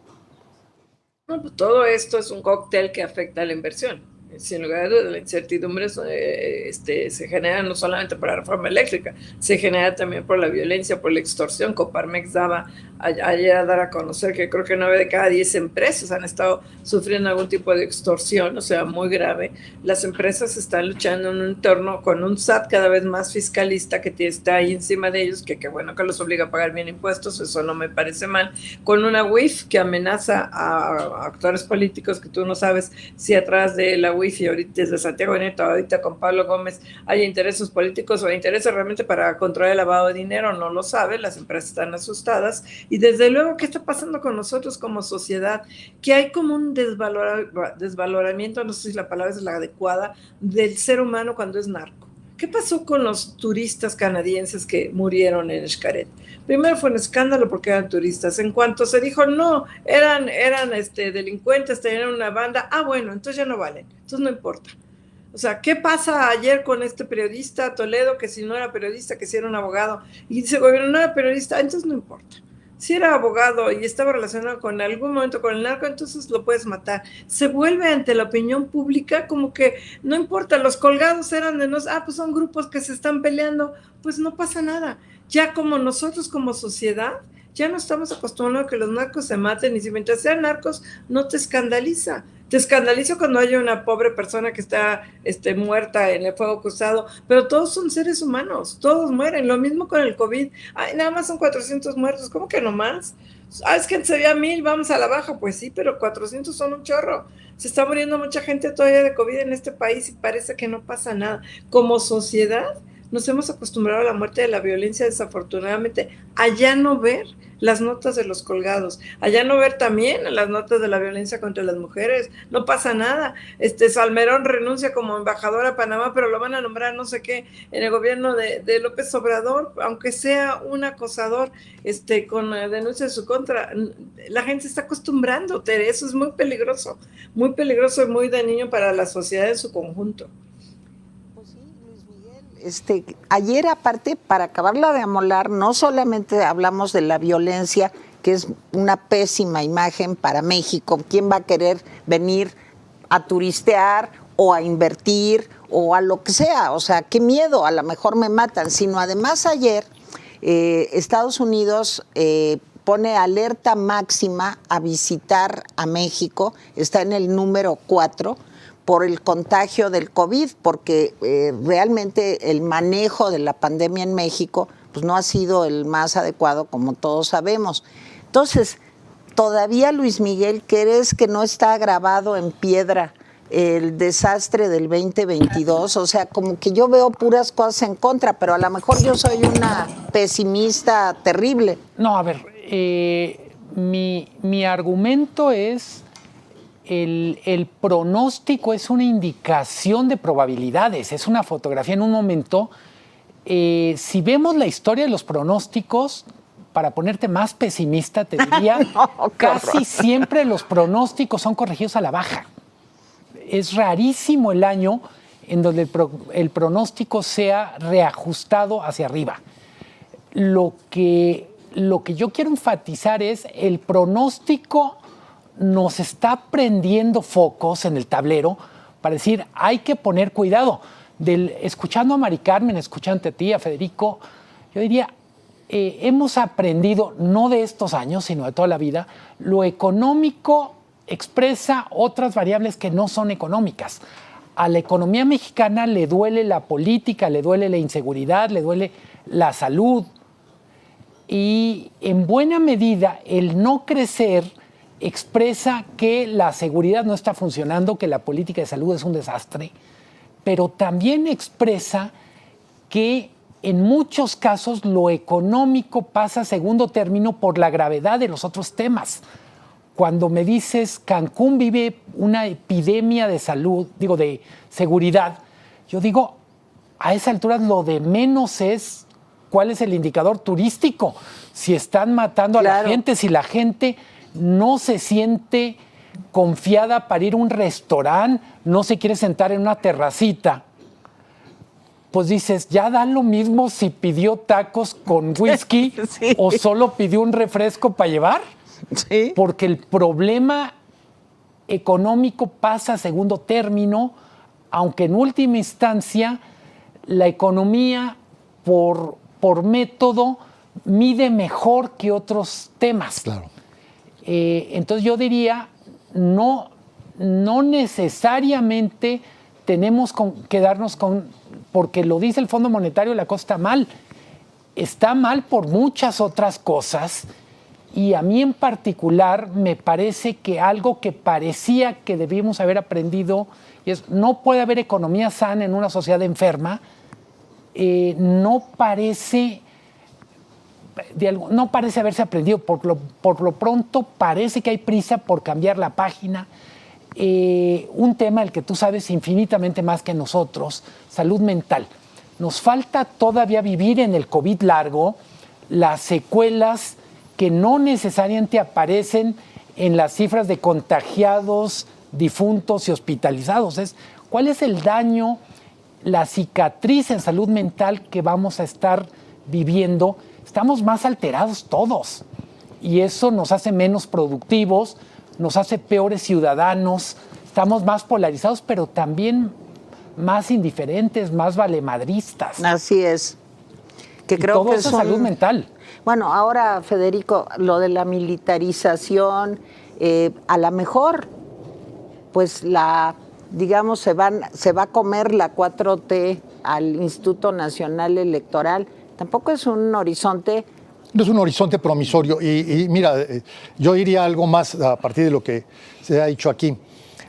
No, pues todo esto es un cóctel que afecta a la inversión. Sin lugar a dudas, la incertidumbre se genera no solamente por la reforma eléctrica, se genera también por la violencia, por la extorsión. Coparmex daba ayer a dar a conocer que creo que 9 de cada 10 empresas han estado sufriendo algún tipo de extorsión, o sea, muy grave. Las empresas están luchando en un entorno con un SAT cada vez más fiscalista que está ahí encima de ellos, que bueno que los obliga a pagar bien impuestos, eso no me parece mal, con una UIF que amenaza a actores políticos que tú no sabes si atrás de la UIF y ahorita desde Santiago Nieto, ahorita con Pablo Gómez, hay intereses políticos o intereses realmente para controlar el lavado de dinero, no lo sabe, las empresas están asustadas. Y desde luego, ¿qué está pasando con nosotros como sociedad? Que hay como un desvaloramiento, no sé si la palabra es la adecuada, del ser humano cuando es narco. ¿Qué pasó con los turistas canadienses que murieron en Xcaret? Primero fue un escándalo porque eran turistas. En cuanto se dijo, no, eran delincuentes, tenían una banda, bueno, entonces ya no valen, entonces no importa. O sea, ¿qué pasa ayer con este periodista Toledo, que si no era periodista, que si era un abogado? Y dice el gobierno, no era periodista, entonces no importa. Si era abogado y estaba relacionado con algún momento con el narco, entonces lo puedes matar. Se vuelve ante la opinión pública como que no importa, los colgados eran de pues son grupos que se están peleando, pues no pasa nada. Ya como nosotros como sociedad, ya no estamos acostumbrados a que los narcos se maten, y si mientras sean narcos no te escandaliza. Te escandaliza cuando haya una pobre persona que está muerta en el fuego cruzado, pero todos son seres humanos, todos mueren. Lo mismo con el COVID. Nada más son 400 muertos, ¿cómo que no más? Es que se había 1000, vamos a la baja. Pues sí, pero 400 son un chorro. Se está muriendo mucha gente todavía de COVID en este país y parece que no pasa nada. Como sociedad nos hemos acostumbrado a la muerte de la violencia, desafortunadamente, a ya no ver las notas de los colgados, a ya no ver también las notas de la violencia contra las mujeres. No pasa nada. Salmerón renuncia como embajador a Panamá, pero lo van a nombrar no sé qué en el gobierno de López Obrador, aunque sea un acosador con denuncia en su contra. La gente se está acostumbrando, Tere, eso es muy peligroso y muy dañino para la sociedad en su conjunto. Ayer, aparte, para acabarla de amolar, no solamente hablamos de la violencia, que es una pésima imagen para México. ¿Quién va a querer venir a turistear o a invertir o a lo que sea? O sea, qué miedo, a lo mejor me matan. Sino además ayer Estados Unidos pone alerta máxima a visitar a México, está en el número 4, por el contagio del COVID, porque realmente el manejo de la pandemia en México pues no ha sido el más adecuado, como todos sabemos. Entonces, todavía, Luis Miguel, ¿crees que no está grabado en piedra el desastre del 2022? O sea, como que yo veo puras cosas en contra, pero a lo mejor yo soy una pesimista terrible. No, a ver, mi argumento es el pronóstico es una indicación de probabilidades, es una fotografía en un momento. Si vemos la historia de los pronósticos, para ponerte más pesimista, te diría, casi siempre los pronósticos son corregidos a la baja. Es rarísimo el año en donde el pronóstico sea reajustado hacia arriba. Lo que lo que yo quiero enfatizar es el pronóstico nos está prendiendo focos en el tablero para decir, hay que poner cuidado. Escuchando a Mari Carmen, escuchando a ti, a Federico, yo diría, hemos aprendido, no de estos años, sino de toda la vida, lo económico expresa otras variables que no son económicas. A la economía mexicana le duele la política, le duele la inseguridad, le duele la salud. Y en buena medida el no crecer expresa que la seguridad no está funcionando, que la política de salud es un desastre, pero también expresa que en muchos casos lo económico pasa a segundo término por la gravedad de los otros temas. Cuando me dices Cancún vive una epidemia de salud, digo de seguridad, yo digo, a esa altura lo de menos es cuál es el indicador turístico, si están matando a la gente, si la gente no se siente confiada para ir a un restaurante, no se quiere sentar en una terracita, pues dices, ya da lo mismo si pidió tacos con whisky Sí. o solo pidió un refresco para llevar. Sí. Porque el problema económico pasa a segundo término, aunque en última instancia la economía por método mide mejor que otros temas. Claro. Entonces yo diría, no necesariamente tenemos que quedarnos con, porque lo dice el Fondo Monetario, la cosa está mal. Está mal por muchas otras cosas. Y a mí en particular me parece que algo que parecía que debíamos haber aprendido es no puede haber economía sana en una sociedad enferma. No parece haberse aprendido. Por lo pronto parece que hay prisa por cambiar la página. Un tema del que tú sabes infinitamente más que nosotros, salud mental. Nos falta todavía vivir en el COVID largo las secuelas que no necesariamente aparecen en las cifras de contagiados, difuntos y hospitalizados. ¿Cuál es el daño, la cicatriz en salud mental que vamos a estar viviendo? Estamos más alterados todos y eso nos hace menos productivos, nos hace peores ciudadanos, estamos más polarizados, pero también más indiferentes, más valemadristas. Así es. Que creo todo que eso es salud mental. Bueno, ahora, Federico, lo de la militarización, a lo mejor, pues digamos, se va a comer la 4T al Instituto Nacional Electoral. Tampoco es un horizonte. No es un horizonte promisorio. Y mira, yo diría algo más a partir de lo que se ha dicho aquí.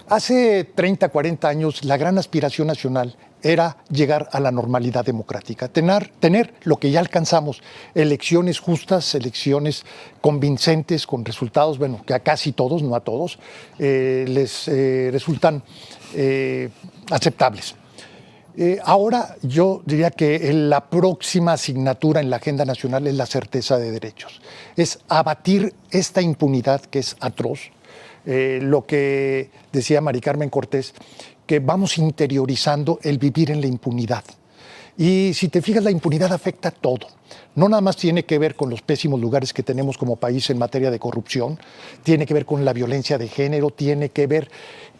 Hace 30, 40 años, la gran aspiración nacional era llegar a la normalidad democrática, tener lo que ya alcanzamos, elecciones justas, elecciones convincentes, con resultados, bueno, que a casi todos, no a todos, les resultan aceptables. Ahora yo diría que la próxima asignatura en la agenda nacional es la certeza de derechos, es abatir esta impunidad que es atroz, lo que decía Mari Carmen Cortés, que vamos interiorizando el vivir en la impunidad. Y si te fijas, la impunidad afecta a todo. No nada más tiene que ver con los pésimos lugares que tenemos como país en materia de corrupción, tiene que ver con la violencia de género, tiene que ver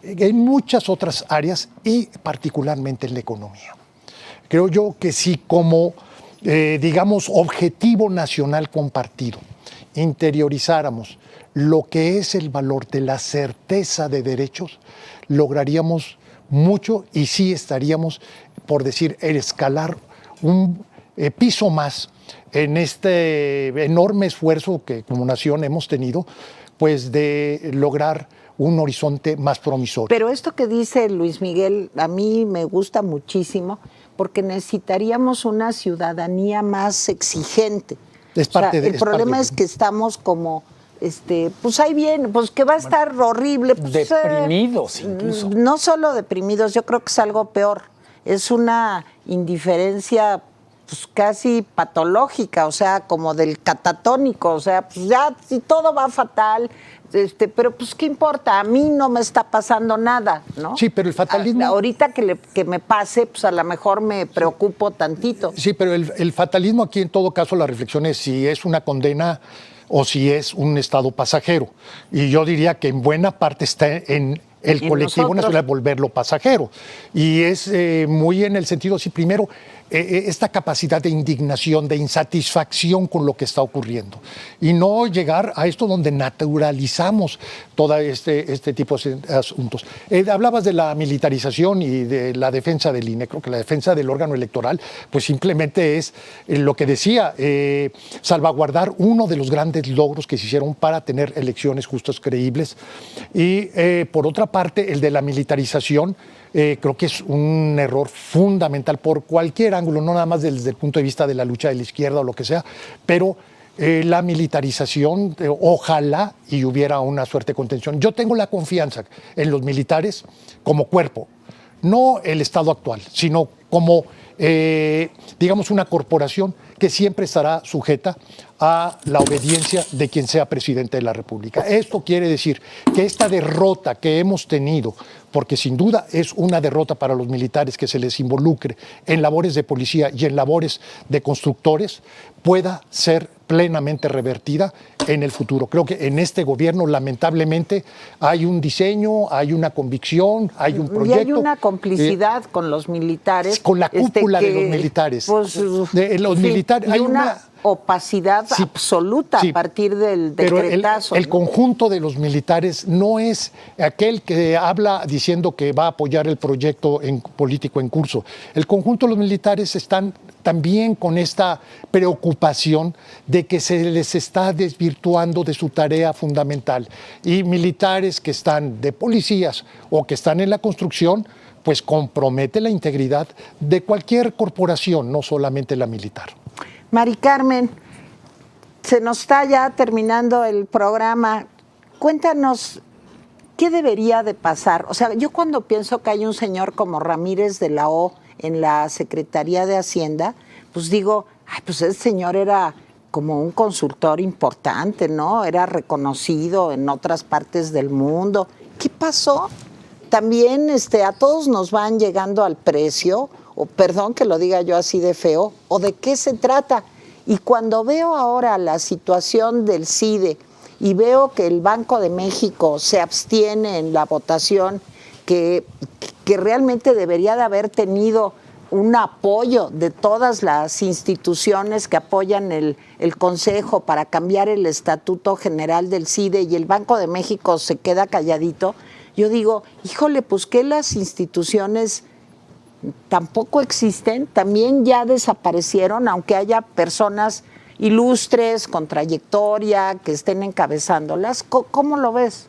en muchas otras áreas y particularmente en la economía. Creo yo que si como, digamos, objetivo nacional compartido, interiorizáramos lo que es el valor de la certeza de derechos, lograríamos mucho y sí estaríamos, por decir, escalar un piso más en este enorme esfuerzo que como nación hemos tenido, pues de lograr un horizonte más promisorio. Pero esto que dice Luis Miguel a mí me gusta muchísimo porque necesitaríamos una ciudadanía más exigente. Es parte el problema es que estamos como pues ahí viene, pues que va a estar horrible. Pues, deprimidos incluso. No solo deprimidos, yo creo que es algo peor. Es una indiferencia pues casi patológica, o sea, como del catatónico, o sea, pues ya si todo va fatal, pero pues qué importa, a mí no me está pasando nada, ¿no? Sí, pero el fatalismo... Ahorita que me pase, pues a lo mejor me preocupo tantito. Sí, pero el fatalismo aquí en todo caso la reflexión es si es una condena o si es un estado pasajero. Y yo diría que en buena parte está en el colectivo nacional volverlo pasajero. Y es muy en el sentido, sí, primero, esta capacidad de indignación, de insatisfacción con lo que está ocurriendo. Y no llegar a esto donde naturalizamos todo este tipo de asuntos. Hablabas de la militarización y de la defensa del INE. Creo que la defensa del órgano electoral, pues simplemente es lo que decía, salvaguardar uno de los grandes logros que se hicieron para tener elecciones justas, creíbles. Y por otra parte, el de la militarización, creo que es un error fundamental por cualquier ángulo, no nada más desde el punto de vista de la lucha de la izquierda o lo que sea, pero la militarización, ojalá y hubiera una suerte de contención. Yo tengo la confianza en los militares como cuerpo, no el Estado actual, sino como, digamos, una corporación que siempre estará sujeta a la obediencia de quien sea presidente de la República. Esto quiere decir que esta derrota que hemos tenido, porque sin duda es una derrota para los militares que se les involucre en labores de policía y en labores de constructores, pueda ser plenamente revertida en el futuro. Creo que en este gobierno, lamentablemente, hay un diseño, hay una convicción, hay un proyecto. Y hay una complicidad con los militares. Con la cúpula de los militares. Pues, de los militares. Y hay una opacidad absoluta a partir del decretazo. Pero el conjunto de los militares no es aquel que habla diciendo que va a apoyar el proyecto político en curso. El conjunto de los militares están también con esta preocupación de que se les está desvirtuando de su tarea fundamental. Y militares que están de policías o que están en la construcción, pues compromete la integridad de cualquier corporación, no solamente la militar. Mari Carmen, se nos está ya terminando el programa. Cuéntanos, ¿qué debería de pasar? O sea, yo cuando pienso que hay un señor como Ramírez de la O en la Secretaría de Hacienda, pues digo, ay, pues ese señor era como un consultor importante, ¿no? Era reconocido en otras partes del mundo. ¿Qué pasó? También a todos nos van llegando al precio, o perdón que lo diga yo así de feo, o de qué se trata. Y cuando veo ahora la situación del CIDE y veo que el Banco de México se abstiene en la votación, que realmente debería de haber tenido un apoyo de todas las instituciones que apoyan el Consejo para cambiar el Estatuto General del CIDE y el Banco de México se queda calladito, yo digo, híjole, pues que las instituciones tampoco existen, también ya desaparecieron, aunque haya personas ilustres, con trayectoria, que estén encabezándolas. ¿Cómo lo ves?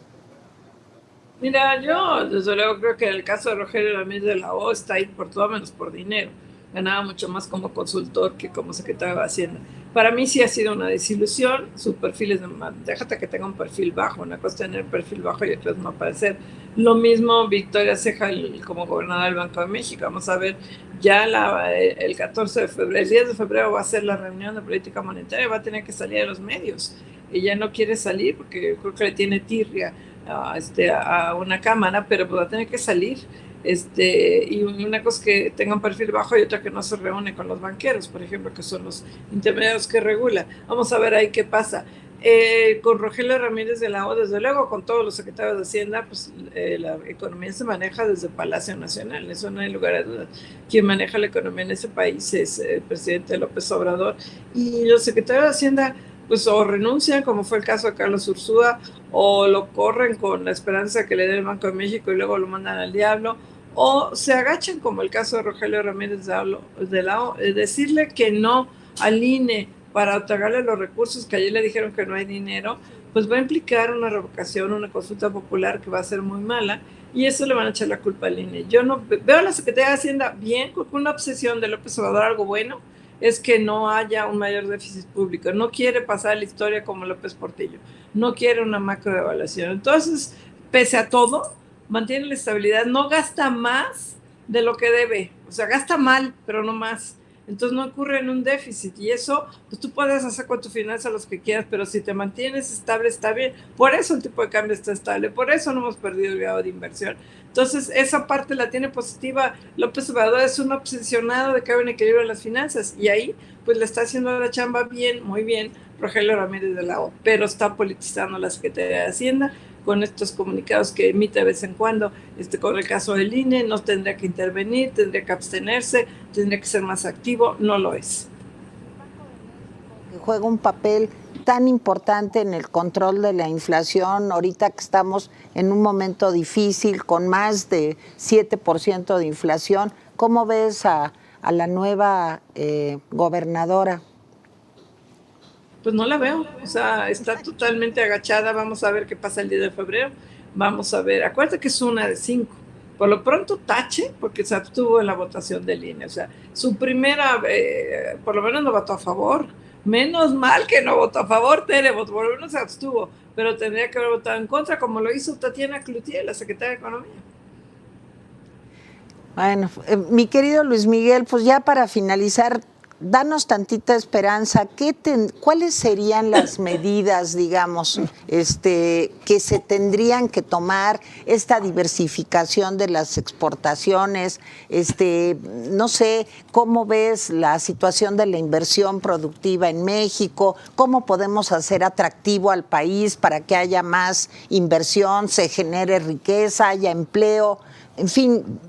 Mira, yo desde luego creo que el caso de Rogelio Ramírez de la O está ahí por todo menos por dinero. Ganaba mucho más como consultor que como secretario de Hacienda. Para mí sí ha sido una desilusión. Su perfil es, déjate que tenga un perfil bajo. Una cosa es tener perfil bajo y otra es no aparecer. Lo mismo Victoria Ceja como gobernadora del Banco de México. Vamos a ver, ya el 14 de febrero, el 10 de febrero va a ser la reunión de política monetaria, va a tener que salir a los medios. Ella no quiere salir porque creo que le tiene tirria a una cámara, pero pues va a tener que salir. Y una cosa es que tenga un perfil bajo y otra que no se reúne con los banqueros, por ejemplo, que son los intermediarios que regula. Vamos a ver ahí qué pasa. Con Rogelio Ramírez de la O, desde luego, con todos los secretarios de Hacienda, pues la economía se maneja desde Palacio Nacional, eso no hay lugar a dudas. Quien maneja la economía en ese país es el presidente López Obrador, y los secretarios de Hacienda pues o renuncian, como fue el caso de Carlos Ursúa, o lo corren con la esperanza que le dé el Banco de México y luego lo mandan al diablo, o se agachan, como el caso de Rogelio Ramírez de la O, decirle que no al INE para otorgarle los recursos que ayer le dijeron que no hay dinero, pues va a implicar una revocación, una consulta popular que va a ser muy mala, y eso le van a echar la culpa al INE. Yo no veo a la Secretaría de Hacienda bien, con una obsesión de López Obrador, algo bueno, es que no haya un mayor déficit público. No quiere pasar la historia como López Portillo. No quiere una macrodevaluación. Entonces, pese a todo, mantiene la estabilidad. No gasta más de lo que debe. O sea, gasta mal, pero no más. entonces no ocurre en un déficit, y eso, pues tú puedes hacer con tu finanza los que quieras, pero si te mantienes estable, está bien. Por eso el tipo de cambio está estable, por eso no hemos perdido el grado de inversión. Entonces, esa parte la tiene positiva López Obrador, es un obsesionado de que haya un equilibrio en las finanzas, y ahí, pues le está haciendo la chamba bien, muy bien, Rogelio Ramírez de la O, pero está politizando la Secretaría de Hacienda con estos comunicados que emite de vez en cuando, con el caso del INE, no tendría que intervenir, tendría que abstenerse, tendría que ser más activo, no lo es. Juega un papel tan importante en el control de la inflación, ahorita que estamos en un momento difícil, con más de 7% de inflación. ¿Cómo ves a la nueva gobernadora? Pues no la veo, o sea, está totalmente agachada. Vamos a ver qué pasa el 10 de febrero, vamos a ver, acuérdate que es una de 5, por lo pronto tache, porque se abstuvo en la votación del INE, o sea, su primera, por lo menos no votó a favor, menos mal que no votó a favor, Tere, por lo menos se abstuvo, pero tendría que haber votado en contra, como lo hizo Tatiana Cloutier, la secretaria de Economía. Bueno, mi querido Luis Miguel, pues ya para finalizar, danos tantita esperanza. ¿Cuáles serían las medidas, digamos, que se tendrían que tomar? Esta diversificación de las exportaciones, no sé, ¿cómo ves la situación de la inversión productiva en México? ¿Cómo podemos hacer atractivo al país para que haya más inversión, se genere riqueza, haya empleo? En fin.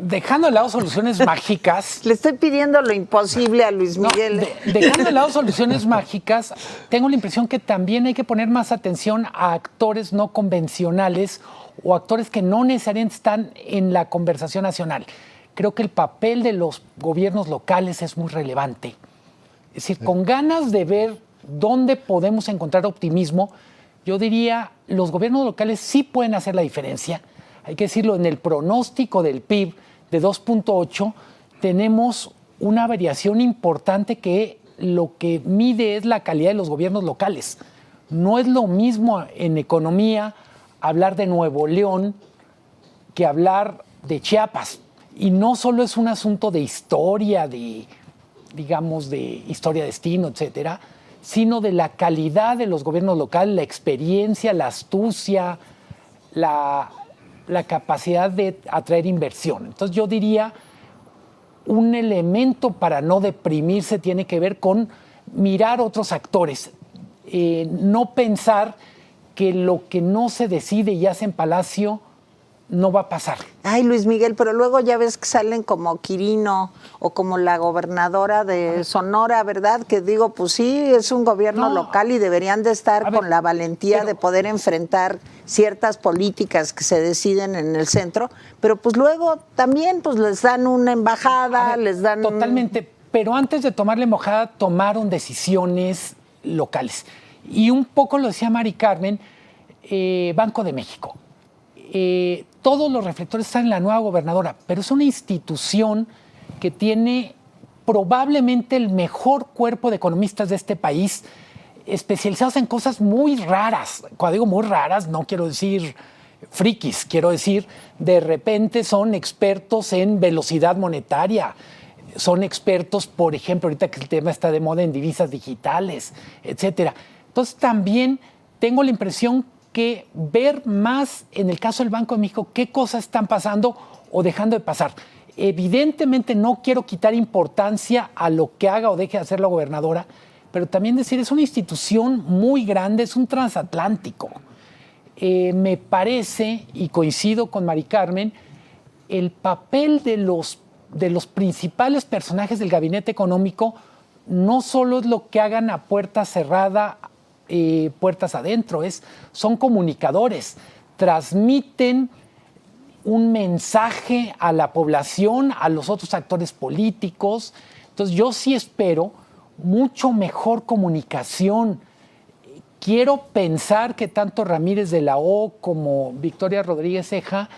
Dejando de lado soluciones mágicas. Le estoy pidiendo lo imposible a Luis Miguel. Dejando de lado soluciones mágicas, tengo la impresión que también hay que poner más atención a actores no convencionales o actores que no necesariamente están en la conversación nacional. Creo que el papel de los gobiernos locales es muy relevante. Es decir, con ganas de ver dónde podemos encontrar optimismo, yo diría, los gobiernos locales sí pueden hacer la diferencia. Hay que decirlo, en el pronóstico del PIB de 2.8 tenemos una variación importante que lo que mide es la calidad de los gobiernos locales. No es lo mismo en economía hablar de Nuevo León que hablar de Chiapas. Y no solo es un asunto de historia, digamos, de historia-destino, etcétera, sino de la calidad de los gobiernos locales, la experiencia, la astucia, la capacidad de atraer inversión. Entonces yo diría, un elemento para no deprimirse tiene que ver con mirar otros actores, no pensar que lo que no se decide y hace en Palacio no va a pasar. Ay, Luis Miguel, pero luego ya ves que salen como Quirino o como la gobernadora de Sonora, ¿verdad? Que digo, pues sí, es un gobierno local y deberían de estar con la valentía de poder enfrentar ciertas políticas que se deciden en el centro, pero pues luego también pues les dan una embajada, les dan... Totalmente, pero antes de tomar la embajada tomaron decisiones locales. Y un poco lo decía Mari Carmen, Banco de México. Todos los reflectores están en la nueva gobernadora, pero es una institución que tiene probablemente el mejor cuerpo de economistas de este país, especializados en cosas muy raras. Cuando digo muy raras, no quiero decir frikis, quiero decir, de repente son expertos en velocidad monetaria, son expertos, por ejemplo, ahorita que el tema está de moda en divisas digitales, etcétera. Entonces también tengo la impresión que ver más en el caso del Banco de México qué cosas están pasando o dejando de pasar. Evidentemente no quiero quitar importancia a lo que haga o deje de hacer la gobernadora, pero también decir, es una institución muy grande, es un transatlántico. Me parece, y coincido con Mari Carmen, el papel de los principales personajes del gabinete económico no solo es lo que hagan a puerta cerrada, puertas adentro, son comunicadores, transmiten un mensaje a la población, a los otros actores políticos. Entonces yo sí espero mucho mejor comunicación. Quiero pensar que tanto Ramírez de la O como Victoria Rodríguez Ceja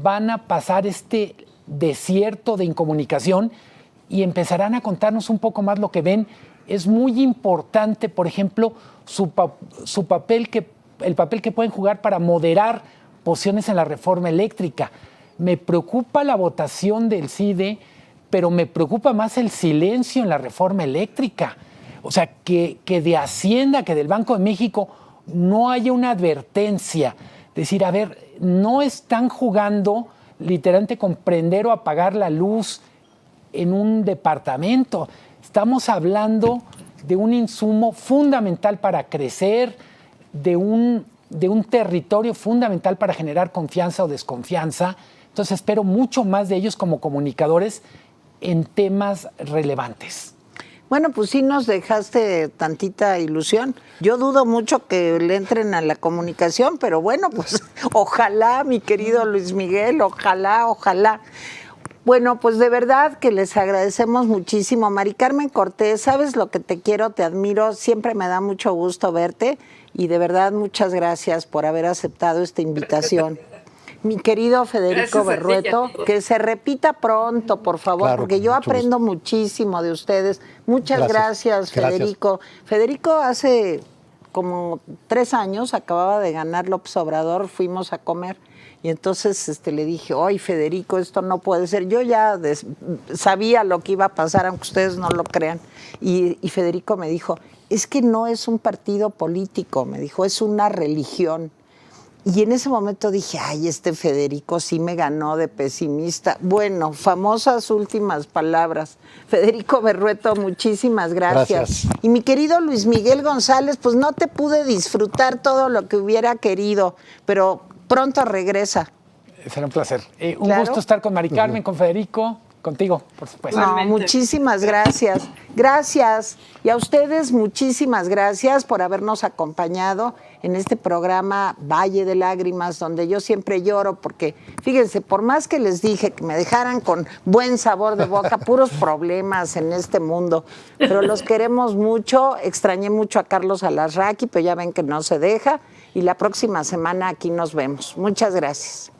van a pasar este desierto de incomunicación y empezarán a contarnos un poco más lo que ven. Es muy importante, por ejemplo, el papel que pueden jugar para moderar posiciones en la reforma eléctrica. Me preocupa la votación del CIDE, pero me preocupa más el silencio en la reforma eléctrica. O sea, que de Hacienda, que del Banco de México no haya una advertencia. Decir, a ver, no están jugando literalmente con prender o apagar la luz en un departamento. Estamos hablando de un insumo fundamental para crecer, de un territorio fundamental para generar confianza o desconfianza. Entonces espero mucho más de ellos como comunicadores en temas relevantes. Bueno, pues sí nos dejaste tantita ilusión. Yo dudo mucho que le entren a la comunicación, pero bueno, pues ojalá, mi querido Luis Miguel, ojalá, ojalá. Bueno, pues de verdad que les agradecemos muchísimo. Mari Carmen Cortés, sabes lo que te quiero, te admiro, siempre me da mucho gusto verte y de verdad muchas gracias por haber aceptado esta invitación. Mi querido Federico Berrueto, que se repita pronto, por favor, Claro, porque yo con mucho aprendo muchísimo de ustedes. Muchas gracias, Federico. Federico hace como 3 años acababa de ganar López Obrador, fuimos a comer y entonces le dije, oye, Federico, esto no puede ser. Yo ya sabía lo que iba a pasar, aunque ustedes no lo crean. Y Federico me dijo, es que no es un partido político, me dijo, es una religión. Y en ese momento dije, ay, Federico sí me ganó de pesimista. Bueno, famosas últimas palabras. Federico Berrueto, muchísimas gracias. Y mi querido Luis Miguel González, pues no te pude disfrutar todo lo que hubiera querido, pero pronto regresa. Será un placer. Un gusto estar con Mari Carmen, con Federico, contigo, por supuesto. No, muchísimas gracias. Gracias. Y a ustedes muchísimas gracias por habernos acompañado en este programa Valle de Lágrimas, donde yo siempre lloro porque, fíjense, por más que les dije que me dejaran con buen sabor de boca, puros problemas en este mundo, pero los queremos mucho. Extrañé mucho a Carlos Alarraqui, pero ya ven que no se deja. Y la próxima semana aquí nos vemos. Muchas gracias.